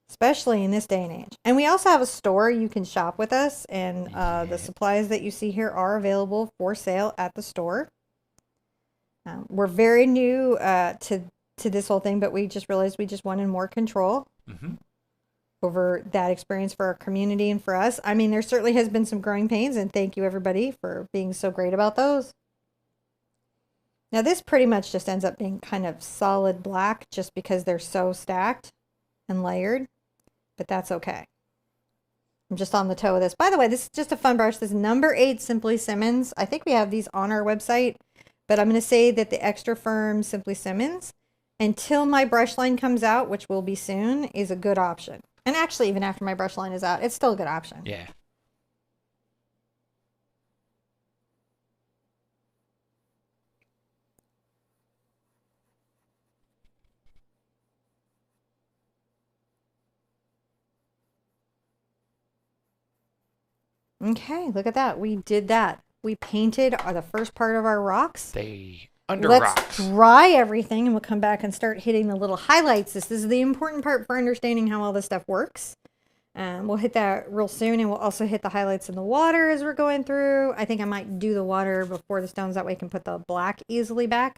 Especially in this day and age. And we also have a store you can shop with us, and the supplies that you see here are available for sale at the store. We're very new to this whole thing, but we just realized we just wanted more control over that experience for our community and for us. I mean, there certainly has been some growing pains, and thank you everybody for being so great about those. Now this pretty much just ends up being kind of solid black just because they're so stacked and layered. But that's okay. I'm just on the toe of this. By the way, this is just a fun brush. This is number 8 Simply Simmons. I think we have these on our website, but I'm going to say that the extra firm Simply Simmons, until my brush line comes out, which will be soon, is a good option. And actually, even after my brush line is out, it's still a good option. Yeah. Okay, look at that. We did that. We painted the first part of our rocks. Let's rocks. Dry everything, and we'll come back and start hitting the little highlights. This is the important part for understanding how all this stuff works. We'll hit that real soon, and we'll also hit the highlights in the water as we're going through. I think I might do the water before the stones. That way I can put the black easily back.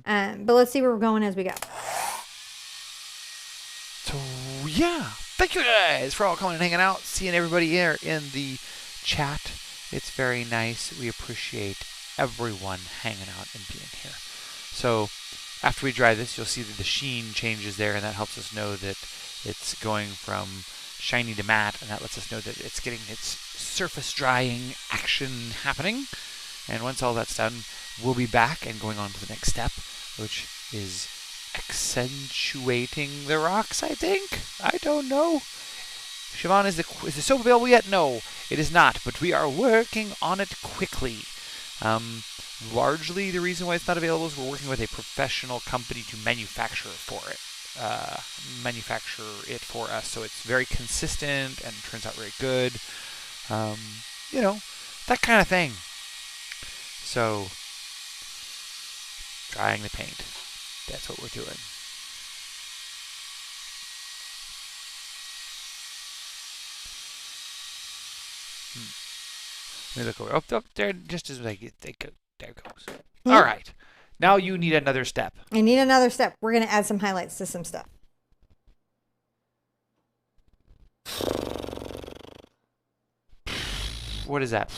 But let's see where we're going as we go. So, yeah. Thank you guys for all coming and hanging out. Seeing everybody here in the chat. It's very nice. We appreciate everyone hanging out and being here. So after we dry this, you'll see that the sheen changes there, and that helps us know that it's going from shiny to matte, and that lets us know that it's getting its surface drying action happening. And once all that's done, we'll be back and going on to the next step, which is accentuating the rocks, I think. I don't know. Siobhan, is the soap available yet? No, it is not, but we are working on it quickly. Largely, the reason why it's not available is we're working with a professional company to manufacture it for us, so it's very consistent and turns out very good. You know, that kind of thing. So, drying the paint. That's what we're doing. Let me look over. Oh, there, just as they go. There it goes. All right. Now you need another step. I need another step. We're going to add some highlights to some stuff. What is that?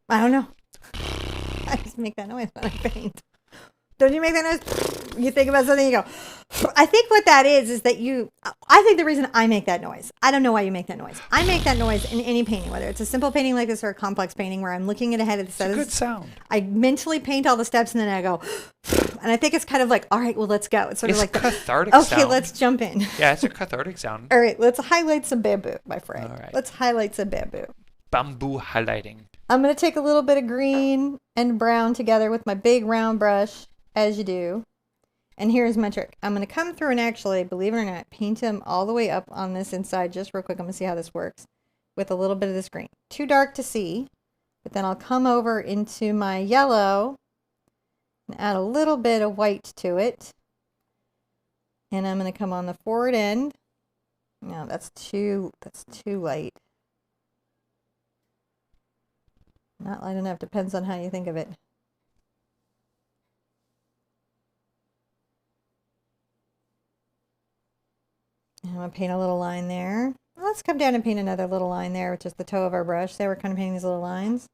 I don't know. I just make that noise when I paint. Don't you make that noise? You think about something, you go. I think what that is that I think the reason I make that noise, I don't know why you make that noise. I make that noise in any painting, whether it's a simple painting like this or a complex painting where I'm looking at ahead of the steps. It's a good sound. I mentally paint all the steps and then I go, and I think it's kind of like, all right, well, let's go. It's sort of like cathartic okay, sound. let's jump in. Yeah, it's a cathartic sound. All right, let's highlight some bamboo, my friend. All right. Let's highlight some bamboo. Bamboo highlighting. I'm going to take a little bit of green and brown together with my big round brush, as you do. And here's my trick. I'm going to come through and actually, believe it or not, paint them all the way up on this inside just real quick. I'm going to see how this works with a little bit of this green. Too dark to see, but then I'll come over into my yellow and add a little bit of white to it. And I'm going to come on the forward end. No, that's too light. Not light enough, depends on how you think of it. And I'm going to paint a little line there. Let's come down and paint another little line there with just the toe of our brush. There we're kind of painting these little lines.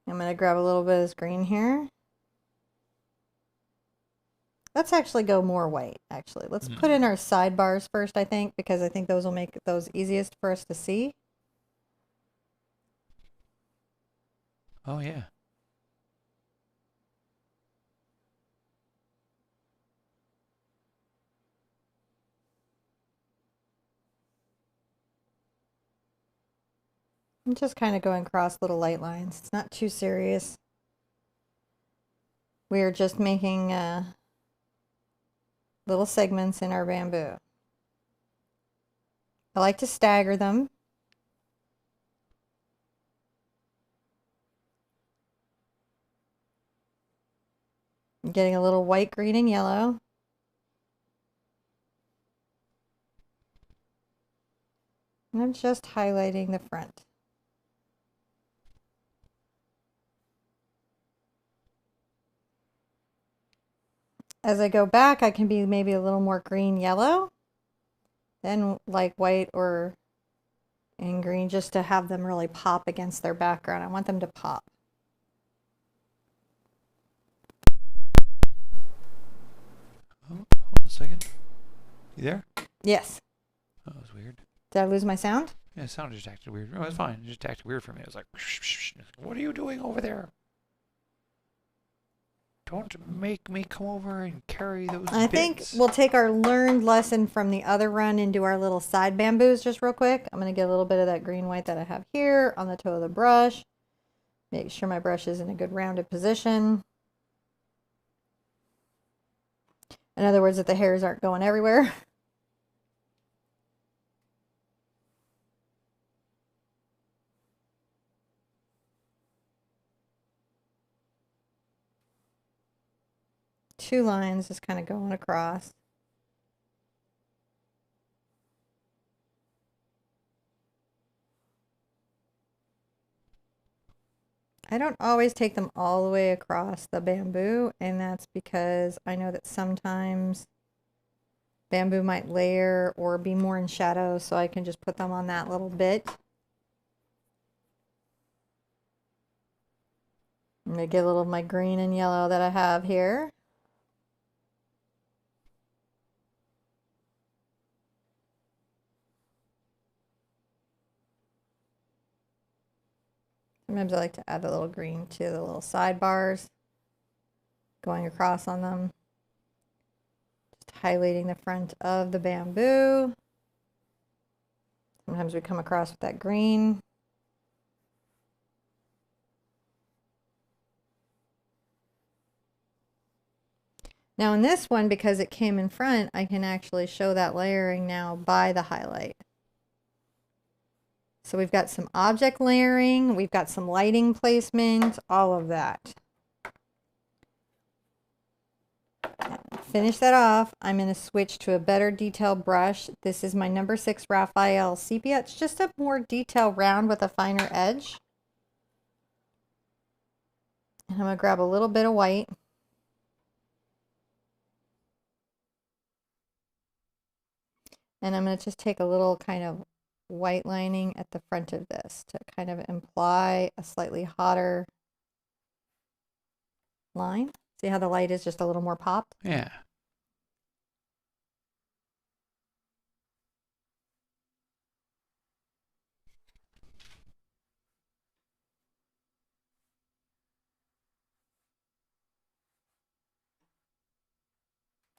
I'm going to grab a little bit of this green here. Let's actually go more white, actually. Let's put in our sidebars first, I think, because I think those will make those easiest for us to see. Oh, yeah. I'm just kind of going across little light lines. It's not too serious. We are just making little segments in our bamboo. I like to stagger them. I'm getting a little white, green, and yellow. And I'm just highlighting the front. As I go back, I can be maybe a little more green, yellow, then like white or and green, just to have them really pop against their background. I want them to pop. Oh, hold on a second. You there? Yes. Oh, that was weird. Did I lose my sound? Yeah, the sound just acted weird. No, it's fine. It just acted weird for me. It was like, what are you doing over there? Don't make me come over and carry those I bits. think we'll take our learned lesson from the other run and do our little side bamboos just real quick. I'm going to get a little bit of that green white that I have here on the toe of the brush. Make sure my brush is in a good rounded position. In other words, that the hairs aren't going everywhere. Two lines just kind of going across. I don't always take them all the way across the bamboo, and that's because I know that sometimes bamboo might layer or be more in shadow, so I can just put them on that little bit. I'm going to get a little of my green and yellow that I have here. Sometimes I like to add a little green to the little sidebars, going across on them. Just highlighting the front of the bamboo. Sometimes we come across with that green. Now in this one, because it came in front, I can actually show that layering now by the highlight. So we've got some object layering, we've got some lighting placement, all of that. Finish that off. I'm going to switch to a better detail brush. This is my number 6 Raphael Sepia. It's just a more detail round with a finer edge. And I'm going to grab a little bit of white. And I'm going to just take a little kind of white lining at the front of this to kind of imply a slightly hotter line. See how the light is just a little more popped? Yeah.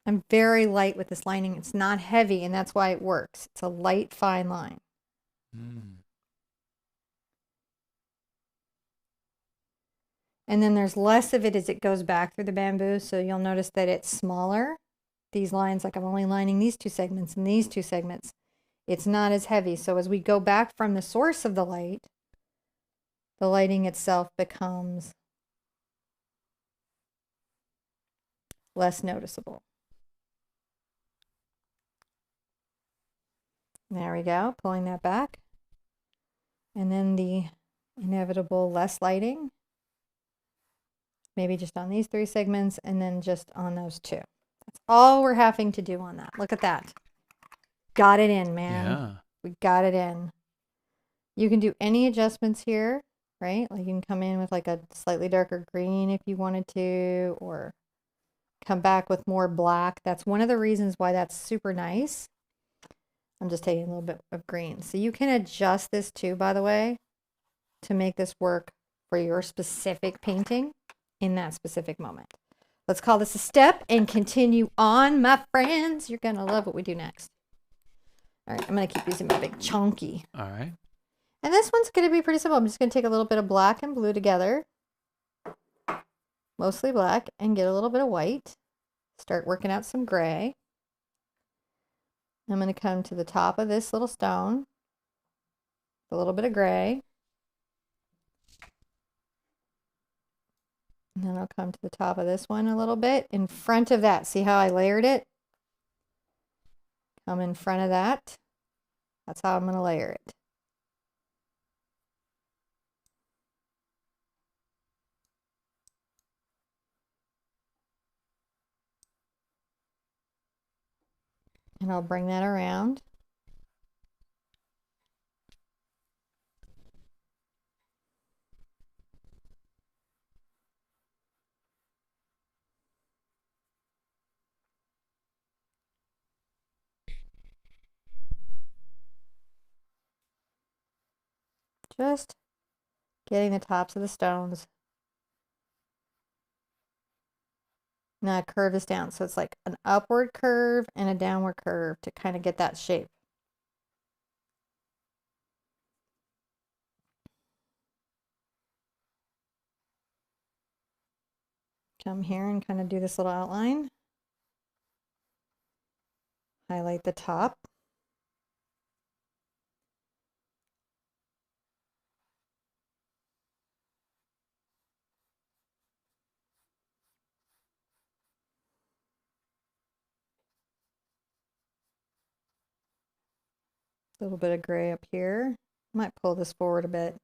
I'm very light with this lining. It's not heavy, and that's why it works. It's a light, fine line. Mm. And then there's less of it as it goes back through the bamboo, so you'll notice that it's smaller. These lines, like I'm only lining these two segments and these two segments. It's not as heavy. So as we go back from the source of the lighting itself becomes less noticeable. There we go, pulling that back. And then the inevitable less lighting. Maybe just on these three segments and then just on those two. That's all we're having to do on that. Look at that. Got it in, man. Yeah. We got it in. You can do any adjustments here, right? Like you can come in with like a slightly darker green if you wanted to, or come back with more black. That's one of the reasons why that's super nice. I'm just taking a little bit of green. So you can adjust this too, by the way, to make this work for your specific painting in that specific moment. Let's call this a step and continue on, my friends. You're going to love what we do next. All right, I'm going to keep using my big chunky. All right. And this one's going to be pretty simple. I'm just going to take a little bit of black and blue together, mostly black, and get a little bit of white. Start working out some gray. I'm going to come to the top of this little stone, a little bit of gray. And then I'll come to the top of this one a little bit in front of that. See how I layered it? Come in front of that. That's how I'm going to layer it. And I'll bring that around. Just getting the tops of the stones. Now curve this down. So it's like an upward curve and a downward curve to kind of get that shape. Come here and kind of do this little outline. Highlight the top. A little bit of gray up here. Might pull this forward a bit.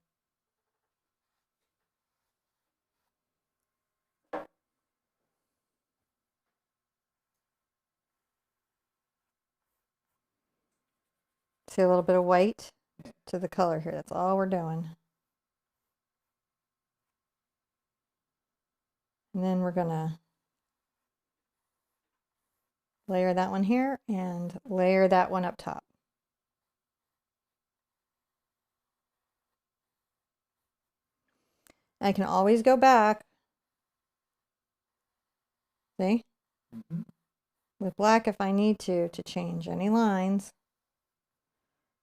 See a little bit of white to the color here. That's all we're doing. And then we're gonna layer that one here and layer that one up top. I can always go back, see, with black if I need to change any lines.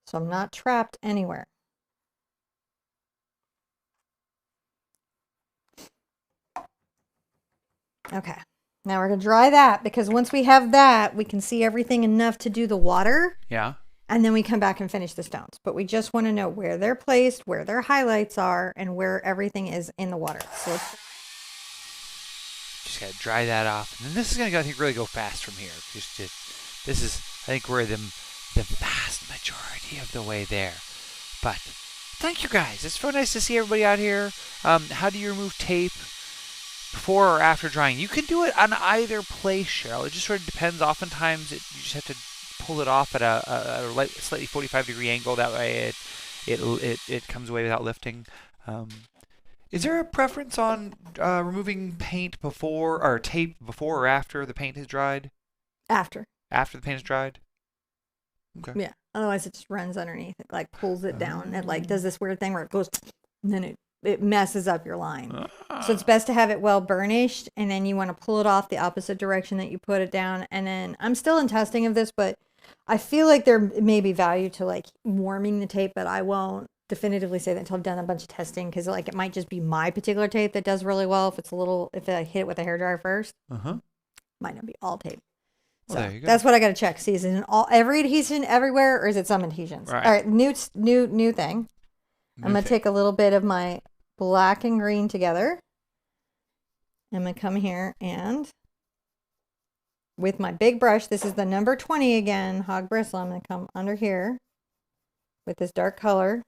So I'm not trapped anywhere. Okay, now we're going to dry that because once we have that, we can see everything enough to do the water. Yeah. And then we come back and finish the stones. But we just want to know where they're placed, where their highlights are, and where everything is in the water. So let's Just got to dry that off. And then this is going to, I think, really go fast from here. This is, I think, we're the vast majority of the way there. But thank you guys. It's so nice to see everybody out here. How do you remove tape before or after drying? You can do it on either place, Cheryl. It just sort of depends. Oftentimes, you just have to pull it off at a slightly 45-degree angle. That way it comes away without lifting. Is there a preference on removing paint before or tape before or after the paint has dried? After. After the paint is dried? Okay. Yeah. Otherwise, it just runs underneath. It like pulls it down. It like does this weird thing where it goes, and then it messes up your line. So it's best to have it well burnished, and then you want to pull it off the opposite direction that you put it down. And then I'm still in testing of this, but I feel like there may be value to like warming the tape, but I won't definitively say that until I've done a bunch of testing, because like it might just be my particular tape that does really well if I hit it with a hairdryer first. Might not be all tape. So well, there you go. That's what I got to check. See, is it every adhesion everywhere, or is it some adhesions? Right. All right, new thing. I'm gonna take a little bit of my black and green together. I'm gonna come here and with my big brush, this is the number 20 again, hog bristle. I'm gonna come under here with this dark color.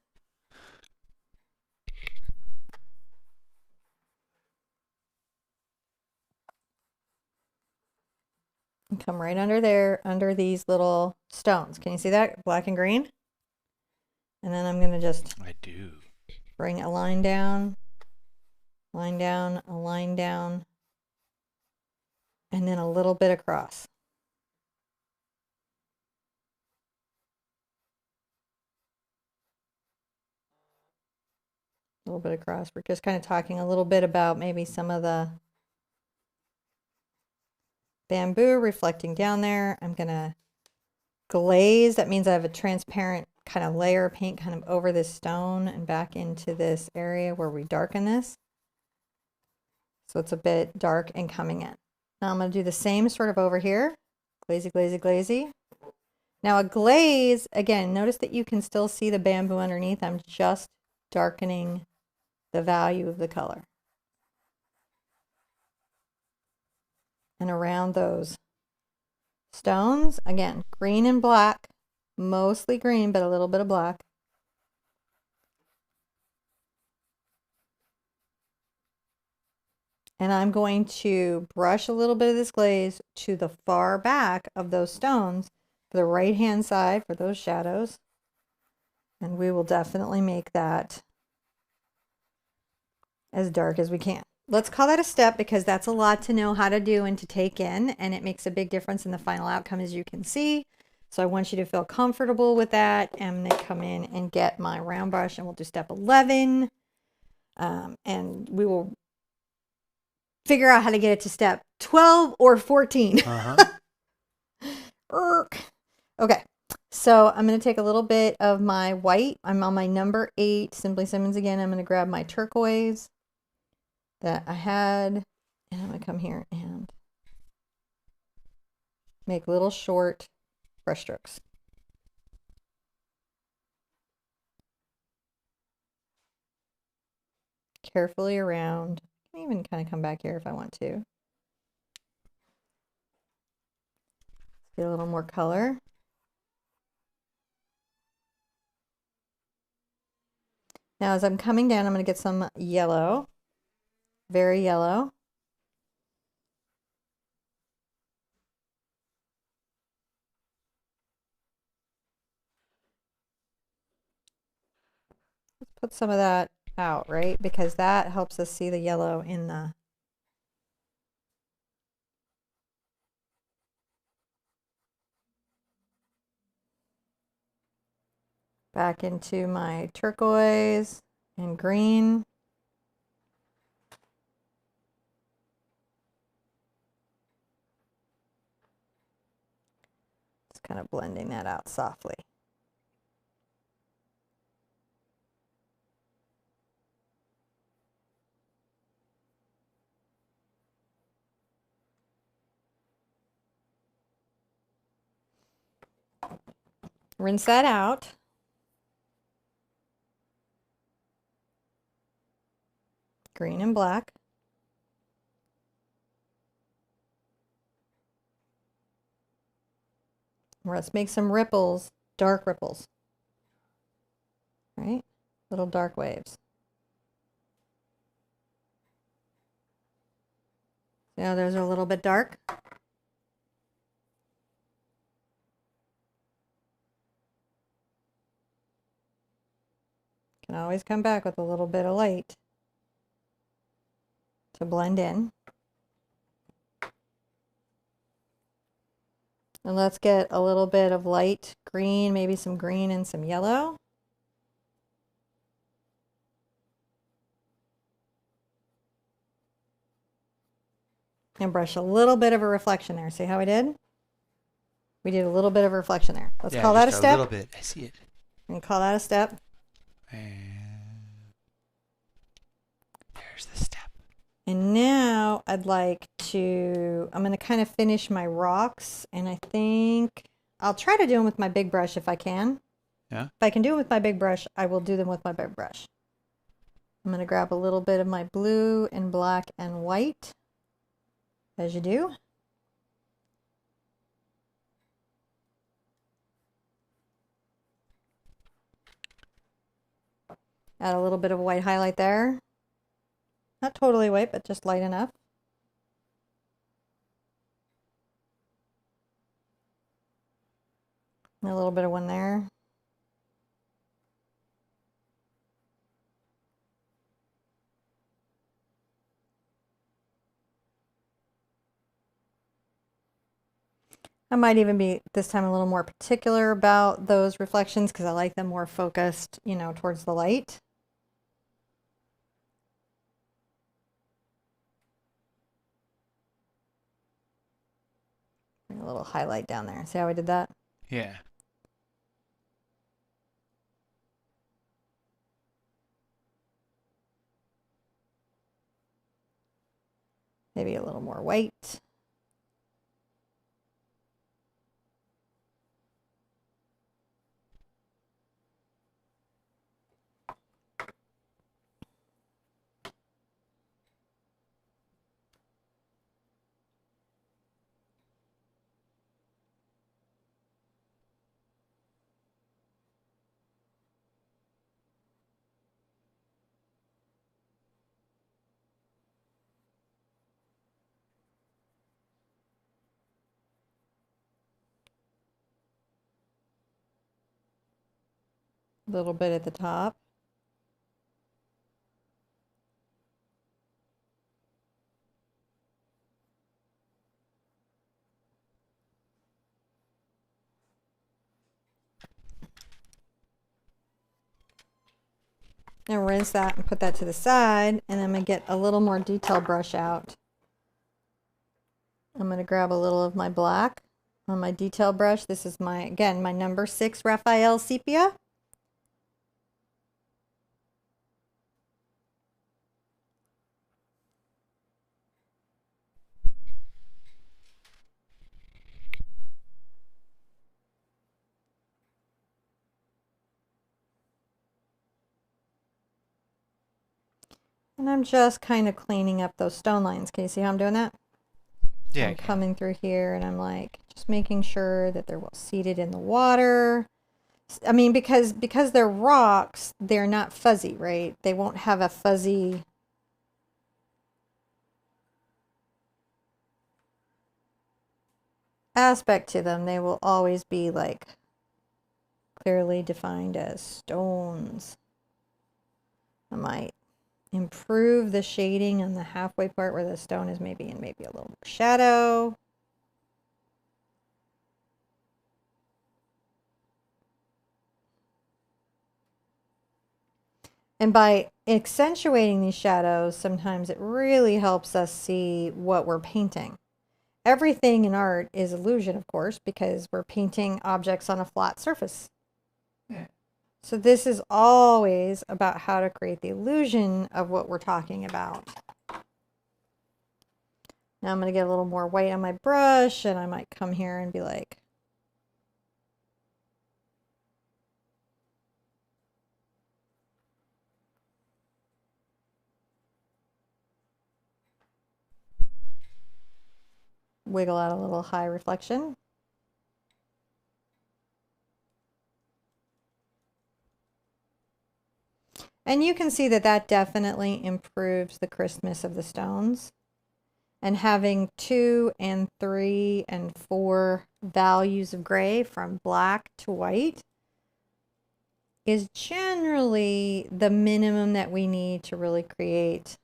And come right under there, under these little stones. Can you see that? Black and green. And then I'm going to just bring a line down, a line down, and then a little bit across. A little bit across. We're just kind of talking a little bit about maybe some of the bamboo reflecting down there. I'm going to glaze. That means I have a transparent kind of layer of paint kind of over this stone and back into this area where we darken this. So it's a bit dark and coming in. Now I'm going to do the same sort of over here. Glazy, glazy, glazy. Now a glaze, again, notice that you can still see the bamboo underneath. I'm just darkening the value of the color. And around those stones, again, green and black, mostly green, but a little bit of black. And I'm going to brush a little bit of this glaze to the far back of those stones for the right-hand side for those shadows. And we will definitely make that as dark as we can. Let's call that a step, because that's a lot to know how to do and to take in, and it makes a big difference in the final outcome, as you can see. So I want you to feel comfortable with that. I'm going to come in and get my round brush, and we'll do step 11. And we will figure out how to get it to step 12 or 14. Okay. So I'm going to take a little bit of my white. I'm on my number 8, Simply Simmons again. I'm going to grab my turquoise that I had, and I'm going to come here and make little short brush strokes. Carefully around. I can even kind of come back here if I want to. Get a little more color. Now as I'm coming down, I'm going to get some yellow. Very yellow. Let's put some of that out, right? Because that helps us see the yellow in the back into my turquoise and green. Just kind of blending that out softly. Rinse that out. Green and black. Let's make some ripples, dark ripples. Right? Little dark waves. Yeah, those are a little bit dark. Can always come back with a little bit of light to blend in. And let's get a little bit of light green, maybe some green and some yellow. And brush a little bit of a reflection there. See how I did? We did a little bit of a reflection there. Let's call that a step. A little bit. I see it. And call that a step. And there's the step. And now I'd like to, I'm going to kind of finish my rocks. And I think I'll try to do them with my big brush if I can. Yeah. If I can do it with my big brush, I will do them with my big brush. I'm going to grab a little bit of my blue and black and white, as you do. Add a little bit of white highlight there. Not totally white, but just light enough. And a little bit of one there. I might even be this time a little more particular about those reflections because I like them more focused, you know, towards the light. Bring a little highlight down there. See how I did that? Yeah. Maybe a little more white. A little bit at the top. And rinse that and put that to the side, and I'm going to get a little more detail brush out. I'm going to grab a little of my black on my detail brush. This is my, again, my number 6 Raphael Sepia. And I'm just kind of cleaning up those stone lines. Can you see how I'm doing that? Yeah. I'm coming through here and I'm like just making sure that they're well seated in the water. I mean, because they're rocks, they're not fuzzy, right? They won't have a fuzzy aspect to them. They will always be like clearly defined as stones. I might improve the shading on the halfway part where the stone is maybe in maybe a little more shadow. And by accentuating these shadows, sometimes it really helps us see what we're painting. Everything in art is illusion, of course, because we're painting objects on a flat surface. Yeah. So this is always about how to create the illusion of what we're talking about. Now I'm going to get a little more white on my brush, and I might come here and be like, wiggle out a little high reflection. And you can see that that definitely improves the crispness of the stones. And having 2 and 3 and 4 values of gray from black to white is generally the minimum that we need to really create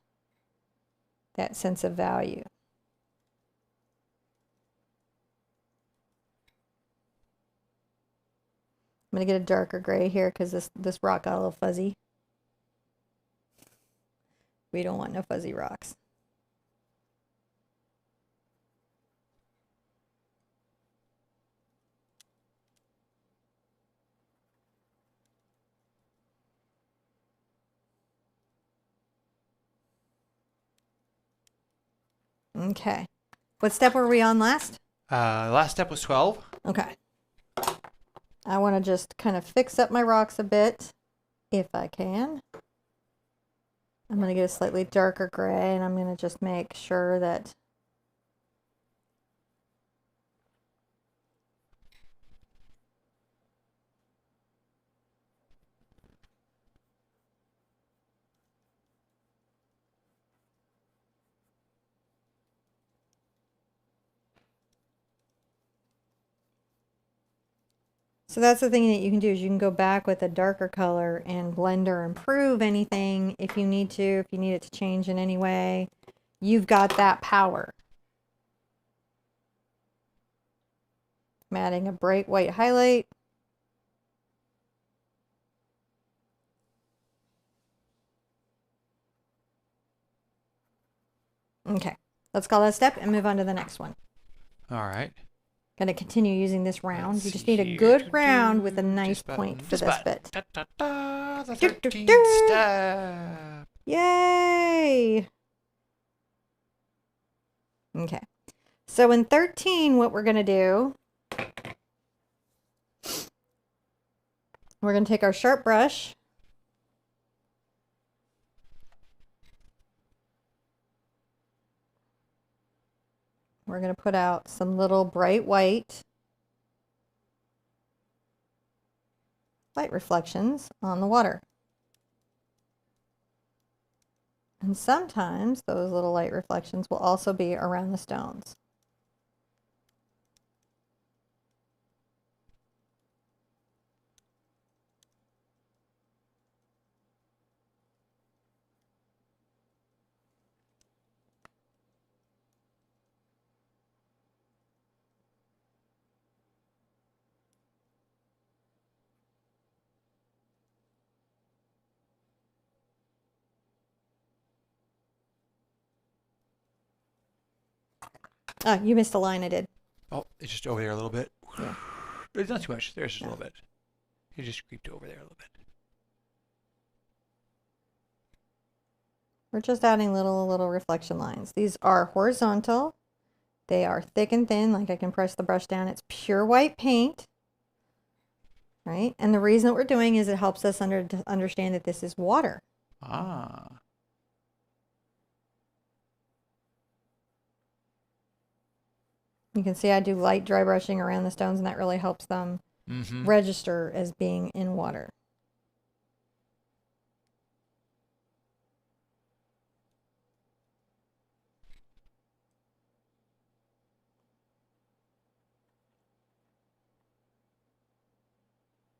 that sense of value. I'm going to get a darker gray here because this rock got a little fuzzy. We don't want no fuzzy rocks. Okay. What step were we on last? Last step was 12. Okay. I want to just kind of fix up my rocks a bit, if I can. I'm going to get a slightly darker gray, and I'm going to just make sure that so that's the thing that you can do is you can go back with a darker color and blend or improve anything if you need to, if you need it to change in any way. You've got that power. I'm adding a bright white highlight. Okay, let's call that a step and move on to the next one. All right. Going to continue using this round. Let's You just see need a here. good round with a nice point for this bit. Da, da, da, the Do, do, 13th do. step. Yay! Okay. So in 13, what we're going to do, we're going to take our sharp brush. We're going to put out some little bright white light reflections on the water. And sometimes those little light reflections will also be around the stones. Ah, you missed a line I did. Oh, it's just over there a little bit. Yeah. It's not too much. There's just a Yeah. little bit. You just creeped over there a little bit. We're just adding little reflection lines. These are horizontal. They are thick and thin, like I can press the brush down. It's pure white paint, right? And the reason that we're doing is it helps us understand that this is water. Ah. You can see I do light dry brushing around the stones, and that really helps them register as being in water.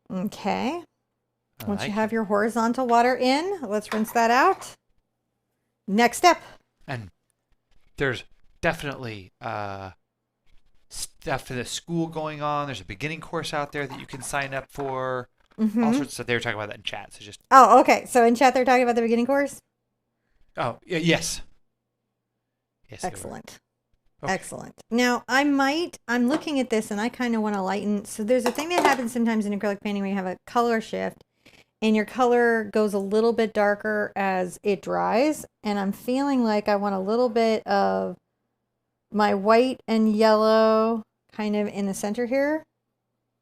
Okay. Once you have your horizontal water in, let's rinse that out. Next step. And there's definitely stuff for the school going on. There's a beginning course out there that you can sign up for. All sorts of stuff. They were talking about that in chat. So just. Oh, okay. So in chat, they're talking about the beginning course? Oh, yes. Yes. Excellent. Okay. Excellent. Now, I'm looking at this and I kind of want to lighten. So there's a thing that happens sometimes in acrylic painting where you have a color shift and your color goes a little bit darker as it dries. And I'm feeling like I want a little bit of my white and yellow kind of in the center here.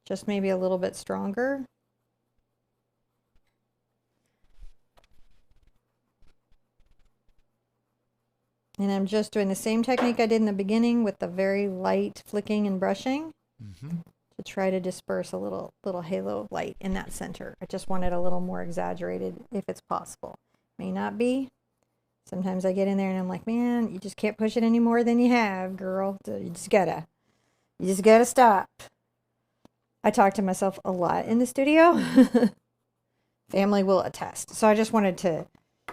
Just maybe a little bit stronger. And I'm just doing the same technique I did in the beginning with the very light flicking and brushing to try to disperse a little halo of light in that center. I just want it a little more exaggerated if it's possible. May not be. Sometimes I get in there and I'm like, man, you just can't push it any more than you have, girl. You just gotta stop. I talk to myself a lot in the studio. family will attest. So I just wanted to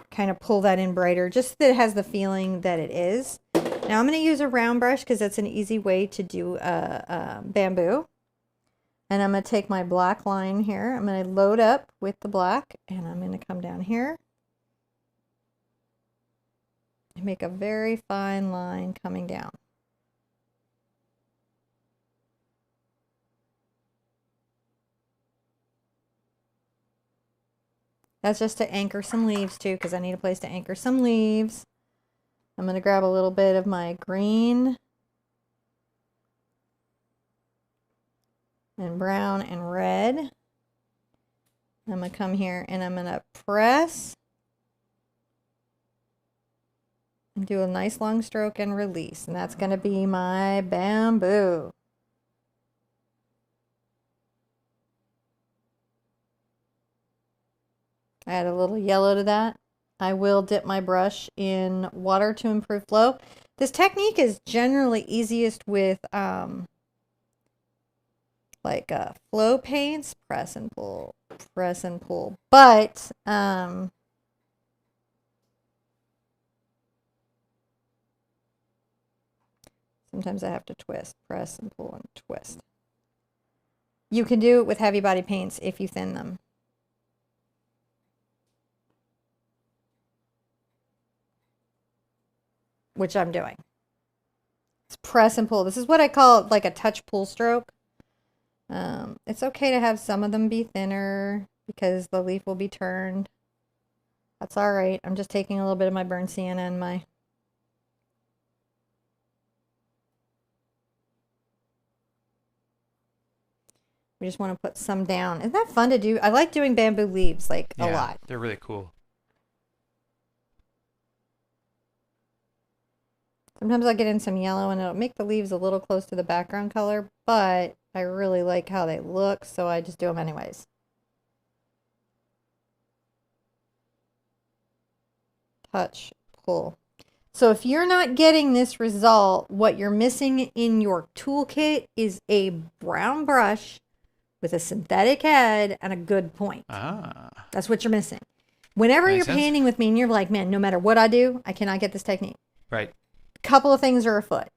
kind of pull that in brighter, just that it has the feeling that it is. Now I'm going to use a round brush because that's an easy way to do bamboo. And I'm going to take my black line here. I'm going to load up with the black, and I'm going to come down here and make a very fine line coming down. That's just to anchor some leaves too, because I need a place to anchor some leaves. I'm going to grab a little bit of my green and brown and red. I'm going to come here and I'm going to press and do a nice long stroke and release. And that's going to be my bamboo. Add a little yellow to that. I will dip my brush in water to improve flow. This technique is generally easiest with flow paints, press and pull, press and pull. But sometimes I have to twist, press and pull and twist. You can do it with heavy body paints if you thin them. Which I'm doing. It's press and pull. This is what I call like a touch pull stroke. It's okay to have some of them be thinner because the leaf will be turned. That's all right. I'm just taking a little bit of my burnt sienna and my we just want to put some down. Isn't that fun to do? I like doing bamboo leaves like a lot. They're really cool. Sometimes I'll get in some yellow and it'll make the leaves a little close to the background color, but I really like how they look, so I just do them anyways. Touch, pull. So if you're not getting this result, what you're missing in your toolkit is a brown brush with a synthetic head and a good point. That's what you're missing. Whenever you're painting with me and you're like, man, no matter what I do, I cannot get this technique. Right. Couple of things are afoot.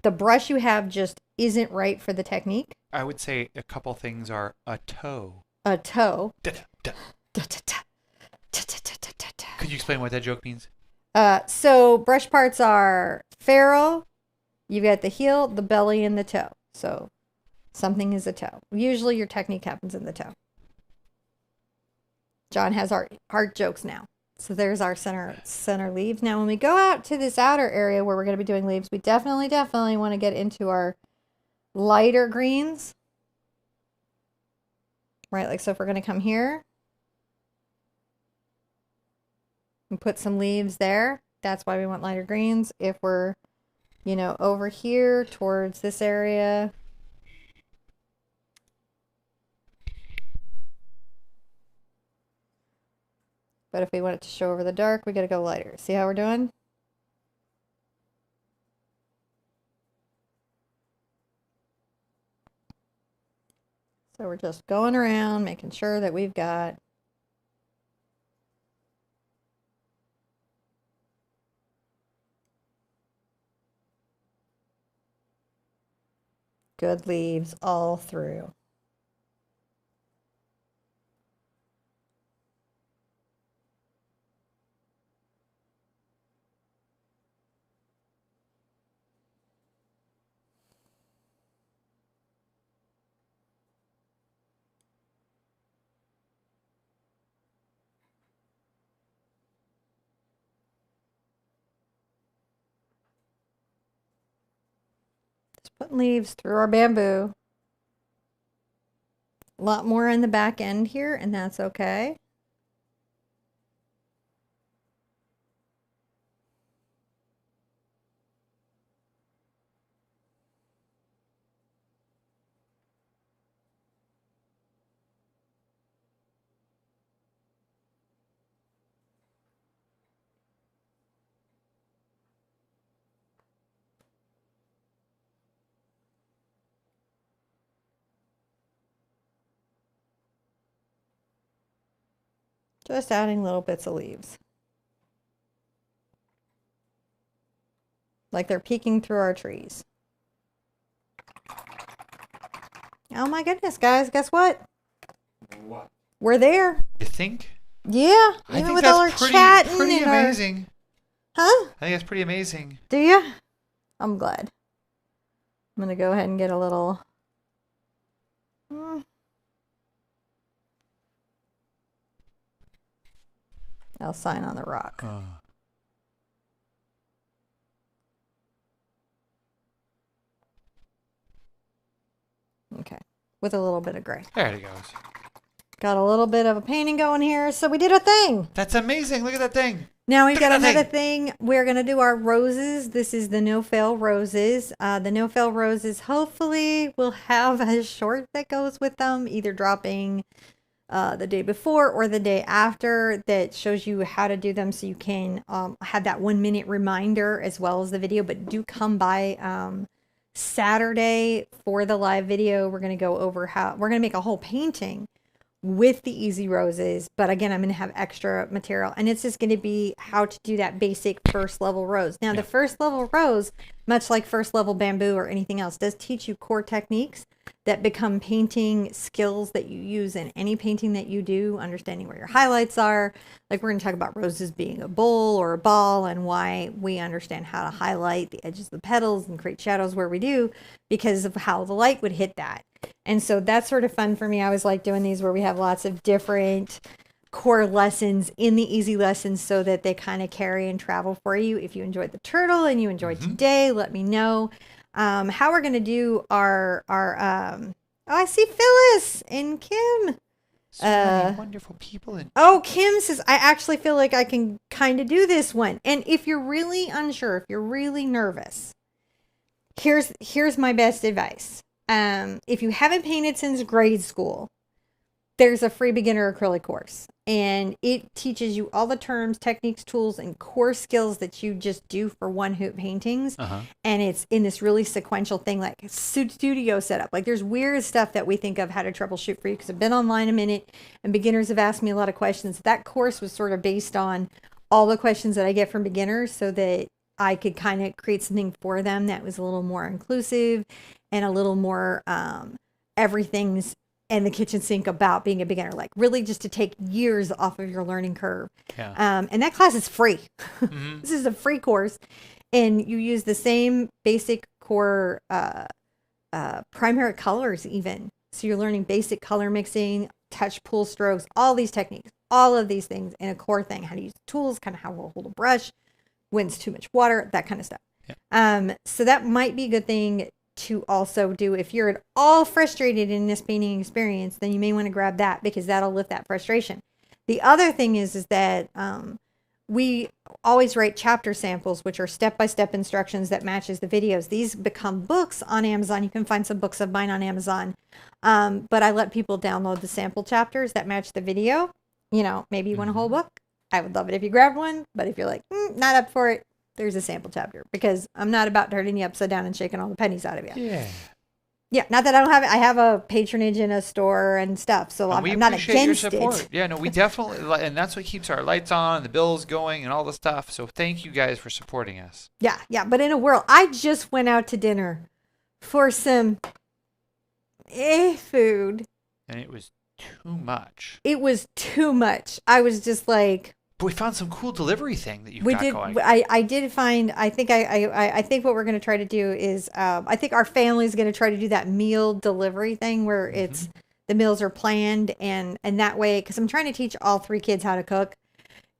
The brush you have just isn't right for the technique. I would say a couple things are a toe. A toe. Could you explain what that joke means? So brush parts are ferrule. You've got the heel, the belly, and the toe. So something is a toe. Usually your technique happens in the toe. John has art jokes now. So there's our center leaves. Now, when we go out to this outer area where we're going to be doing leaves, we definitely want to get into our lighter greens. Right, like so if we're going to come here and put some leaves there, that's why we want lighter greens. If we're, over here towards this area, but if we want it to show over the dark, we got to go lighter. See how we're doing? So we're just going around, making sure that we've got good leaves all through. Put leaves through our bamboo. A lot more in the back end here, and that's okay. Just adding little bits of leaves. Like they're peeking through our trees. Oh my goodness, guys, guess what? What? We're there. You think? Yeah, I even think with all our that's chatting pretty and our... amazing. Huh? I think that's pretty amazing. Do you? I'm glad. I'm going to go ahead and get a little... I'll sign on the rock. Okay. With a little bit of gray. There it goes. Got a little bit of a painting going here. So we did a thing. That's amazing. Look at that thing. Now we've got another thing. We're going to do our roses. This is the no-fail roses. The no-fail roses hopefully will have a short that goes with them, either dropping the day before or the day after, that shows you how to do them so you can have that 1 minute reminder as well as the video. But do come by Saturday for the live video. We're going to go over how we're going to make a whole painting with the easy roses, but again, I'm going to have extra material, and it's just going to be how to do that basic first level rose. Now, the first level rose, much like first level bamboo or anything else, does teach you core techniques that become painting skills that you use in any painting that you do, understanding where your highlights are. Like we're going to talk about roses being a bowl or a ball, and why we understand how to highlight the edges of the petals and create shadows where we do, because of how the light would hit that. And so that's sort of fun for me. I always like doing these where we have lots of different core lessons in the easy lessons so that they kind of carry and travel for you. If you enjoyed the turtle and you enjoyed today, let me know. How we're going to do our oh, I see Phyllis and Kim. So many wonderful people. Oh, Kim says, I actually feel like I can kind of do this one. And if you're really unsure, if you're really nervous, here's my best advice. If you haven't painted since grade school, there's a free beginner acrylic course, and it teaches you all the terms, techniques, tools, and core skills that you just do for one hoop paintings. And it's in this really sequential thing, like studio setup. Like there's weird stuff that we think of how to troubleshoot for you, because I've been online a minute and beginners have asked me a lot of questions. That course was sort of based on all the questions that I get from beginners, so that I could kind of create something for them that was a little more inclusive and a little more everything's in the kitchen sink about being a beginner, like really just to take years off of your learning curve. And that class is free. This is a free course, and you use the same basic core primary colors even. So you're learning basic color mixing, touch, pull strokes, all these techniques, all of these things in a core thing, how to use tools, kind of how to hold a brush, when's too much water, that kind of stuff. So that might be a good thing to also do if you're at all frustrated in this painting experience. Then you may want to grab that, because that'll lift that frustration. The other thing is that we always write chapter samples, which are step-by-step instructions that matches the videos. These become books on Amazon. You can find some books of mine on Amazon, but I let people download the sample chapters that match the video. You know, maybe you want a whole book. I would love it if you grab one, but if you're like, not up for it, there's a sample chapter, because I'm not about turning you upside down and shaking all the pennies out of you. Yeah. Not that I don't have it. I have a patronage in a store and stuff, so I'm not against your support. it. Yeah, no, we definitely, and that's what keeps our lights on, the bills going, and all the stuff. So thank you guys for supporting us. Yeah. But in a world, I just went out to dinner for some food, and it was too much. It was too much. I was just like, but we found some cool delivery thing that you've got going. I did find, I think what we're going to try to do is, I think our family is going to try to do that meal delivery thing where it's, the meals are planned, and that way, because I'm trying to teach all 3 kids how to cook.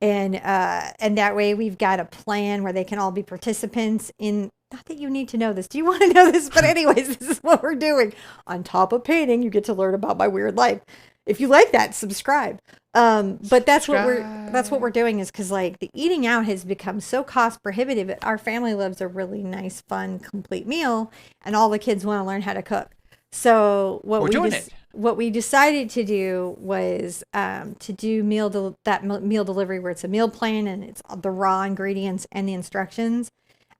And that way we've got a plan where they can all be participants in, not that you need to know this. Do you want to know this? But anyways, this is what we're doing. On top of painting, you get to learn about my weird life. If you like that, subscribe. But that's what we're doing, is because like the eating out has become so cost prohibitive. Our family loves a really nice, fun, complete meal, and all the kids want to learn how to cook. So what we decided to do was to do meal delivery, where it's a meal plan and it's the raw ingredients and the instructions,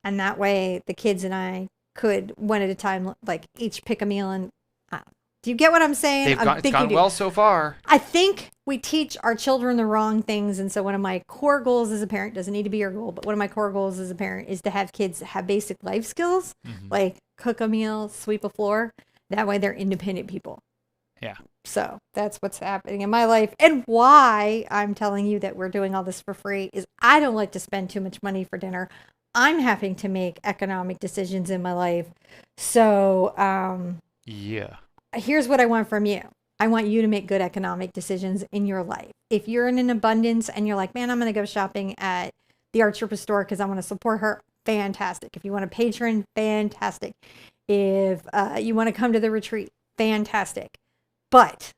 and that way the kids and I could one at a time, like each pick a meal and Do you get what I'm saying? It's gone well so far. I think we teach our children the wrong things. And so one of my core goals as a parent, doesn't need to be your goal, but one of my core goals as a parent is to have kids have basic life skills, like cook a meal, sweep a floor. That way they're independent people. Yeah. So that's what's happening in my life. And why I'm telling you that we're doing all this for free is I don't like to spend too much money for dinner. I'm having to make economic decisions in my life. So, yeah. Here's what I want from you. I want you to make good economic decisions in your life. If you're in an abundance and you're like, man, I'm going to go shopping at the Art Sherpa store because I want to support her, fantastic. If you want a patron, fantastic. If you want to come to the retreat, fantastic. But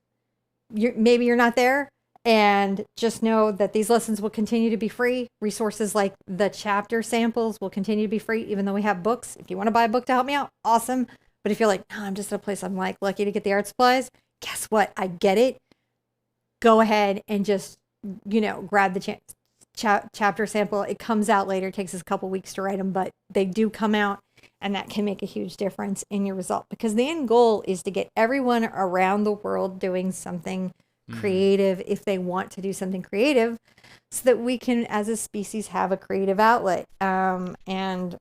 maybe you're not there, and just know that these lessons will continue to be free. Resources like the chapter samples will continue to be free, even though we have books. If you want to buy a book to help me out, awesome. But if you're like, no, I'm just at a place I'm like lucky to get the art supplies, guess what? I get it. Go ahead and just, grab the chapter sample. It comes out later. It takes us a couple weeks to write them, but they do come out. And that can make a huge difference in your result, because the end goal is to get everyone around the world doing something creative if they want to do something creative, so that we can, as a species, have a creative outlet. And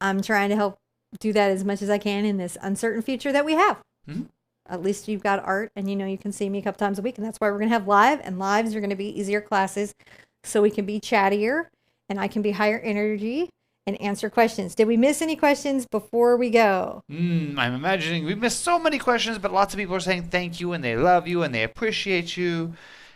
I'm trying to help do that as much as I can in this uncertain future that we have. At least you've got art, and you can see me a couple times a week, and that's why we're going to have live, and lives are going to be easier classes, so we can be chattier and I can be higher energy and answer questions. Did we miss any questions before we go? I'm imagining we missed so many questions, but lots of people are saying thank you and they love you and they appreciate you.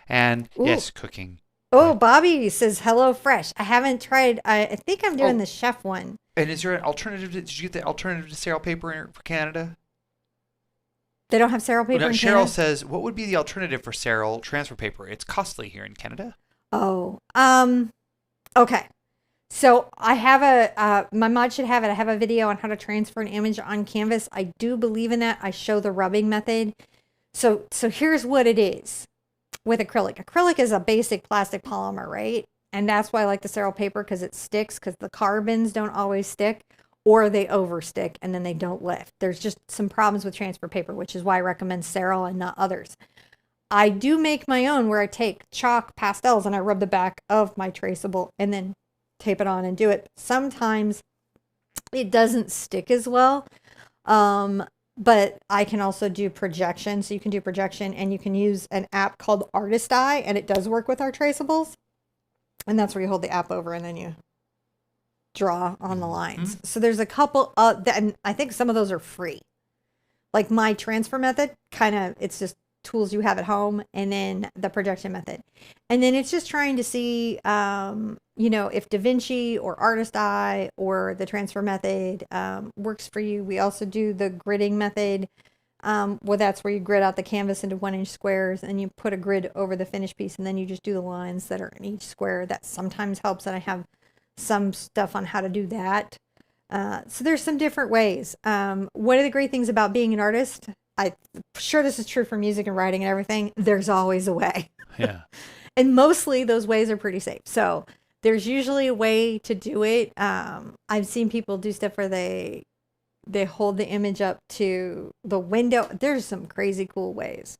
And yes, cooking. Oh, Bobby says hello fresh. I haven't tried. I think I'm doing the chef one. And is there an alternative? Did you get the alternative to cereal paper for Canada? They don't have cereal paper in Canada? Cheryl says, what would be the alternative for cereal transfer paper? It's costly here in Canada. Oh, okay. So I have my mod should have it. I have a video on how to transfer an image on canvas. I do believe in that. I show the rubbing method. So here's what it is with acrylic. Acrylic is a basic plastic polymer, right? And that's why I like the cereal paper, because it sticks, because the carbons don't always stick, or they overstick and then they don't lift. There's just some problems with transfer paper, which is why I recommend cereal and not others. I do make my own where I take chalk pastels and I rub the back of my traceable and then tape it on and do it. Sometimes it doesn't stick as well, but I can also do projection. So you can do projection, and you can use an app called Artist Eye, and it does work with our traceables. And that's where you hold the app over and then you draw on the lines. So there's a couple and I think some of those are free. Like my transfer method, it's just tools you have at home, and then the projection method. And then it's just trying to see, if DaVinci or Artist Eye or the transfer method works for you. We also do the gridding method. That's where you grid out the canvas into 1-inch squares, and you put a grid over the finished piece, and then you just do the lines that are in each square. That sometimes helps, and I have some stuff on how to do that. So there's some different ways. One of the great things about being an artist, I'm sure this is true for music and writing and everything, there's always a way. Yeah. And mostly those ways are pretty safe. So there's usually a way to do it. I've seen people do stuff where they hold the image up to the window. There's some crazy cool ways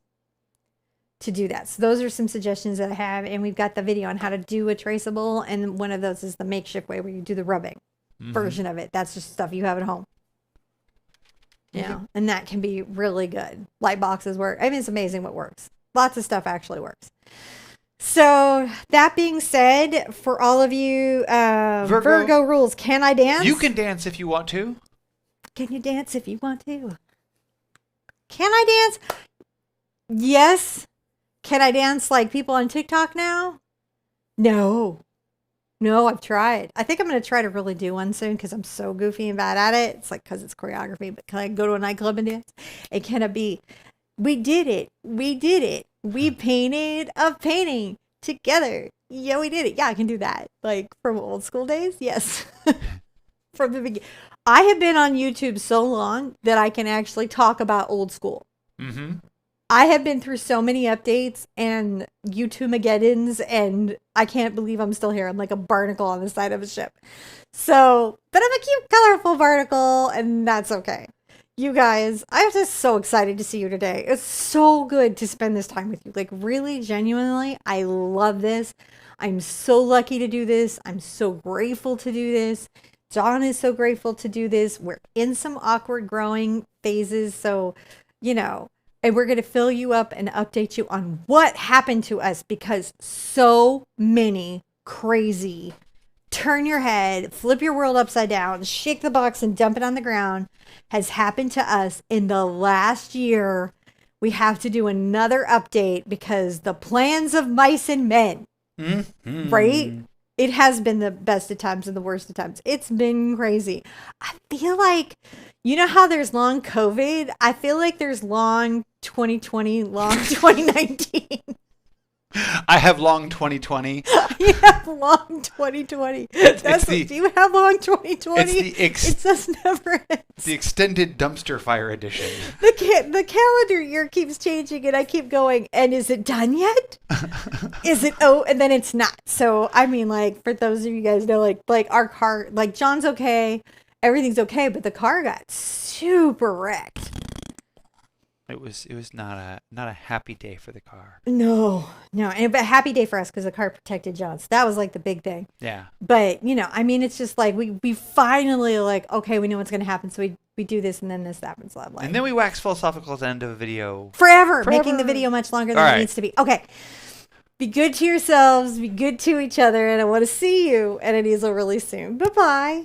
to do that. So those are some suggestions that I have. And we've got the video on how to do a traceable. And one of those is the makeshift way where you do the rubbing version of it. That's just stuff you have at home. Yeah. And that can be really good. Light boxes work. I mean, it's amazing what works. Lots of stuff actually works. So that being said, for all of you Virgo rules, can I dance? You can dance if you want to. Can you dance if you want to? Can I dance? Yes. Can I dance like people on TikTok now? No, I've tried. I think I'm going to try to really do one soon, because I'm so goofy and bad at it. It's like, because it's choreography, but can I go to a nightclub and dance? It cannot be. We did it. We painted a painting together. Yeah, we did it. Yeah, I can do that. Like from old school days. Yes. From the beginning. I have been on YouTube so long that I can actually talk about old school. I have been through so many updates and YouTube-mageddons, and I can't believe I'm still here. I'm like a barnacle on the side of a ship. So, but I'm a cute, colorful barnacle, and that's okay. You guys, I'm just so excited to see you today. It's so good to spend this time with you. Like, really, genuinely, I love this. I'm so lucky to do this. I'm so grateful to do this. John is so grateful to do this. We're in some awkward growing phases. So, and we're going to fill you up and update you on what happened to us because so many crazy, turn your head, flip your world upside down, shake the box and dump it on the ground has happened to us in the last year. We have to do another update because the plans of mice and men, right? It has been the best of times and the worst of times. It's been crazy. I feel like, you know how there's long COVID? I feel like there's long 2020, long 2019. I have long 2020. You have long 2020. Do you have long 2020? It just never ends. The extended dumpster fire edition. The calendar year keeps changing, and I keep going. And is it done yet? Is it? Oh, and then it's not. So I mean, like for those of you guys know, like our car, like John's okay, everything's okay, but the car got super wrecked. It was not a happy day for the car. No, and a happy day for us because the car protected John. So that was like the big thing. Yeah. But I mean, it's just like we finally like, okay, we know what's going to happen. So we do this and then this happens. Like, and then we wax philosophical at the end of a video. Forever, making the video much longer than it needs to be. Okay. Be good to yourselves. Be good to each other. And I want to see you at Anisel really soon. Bye-bye.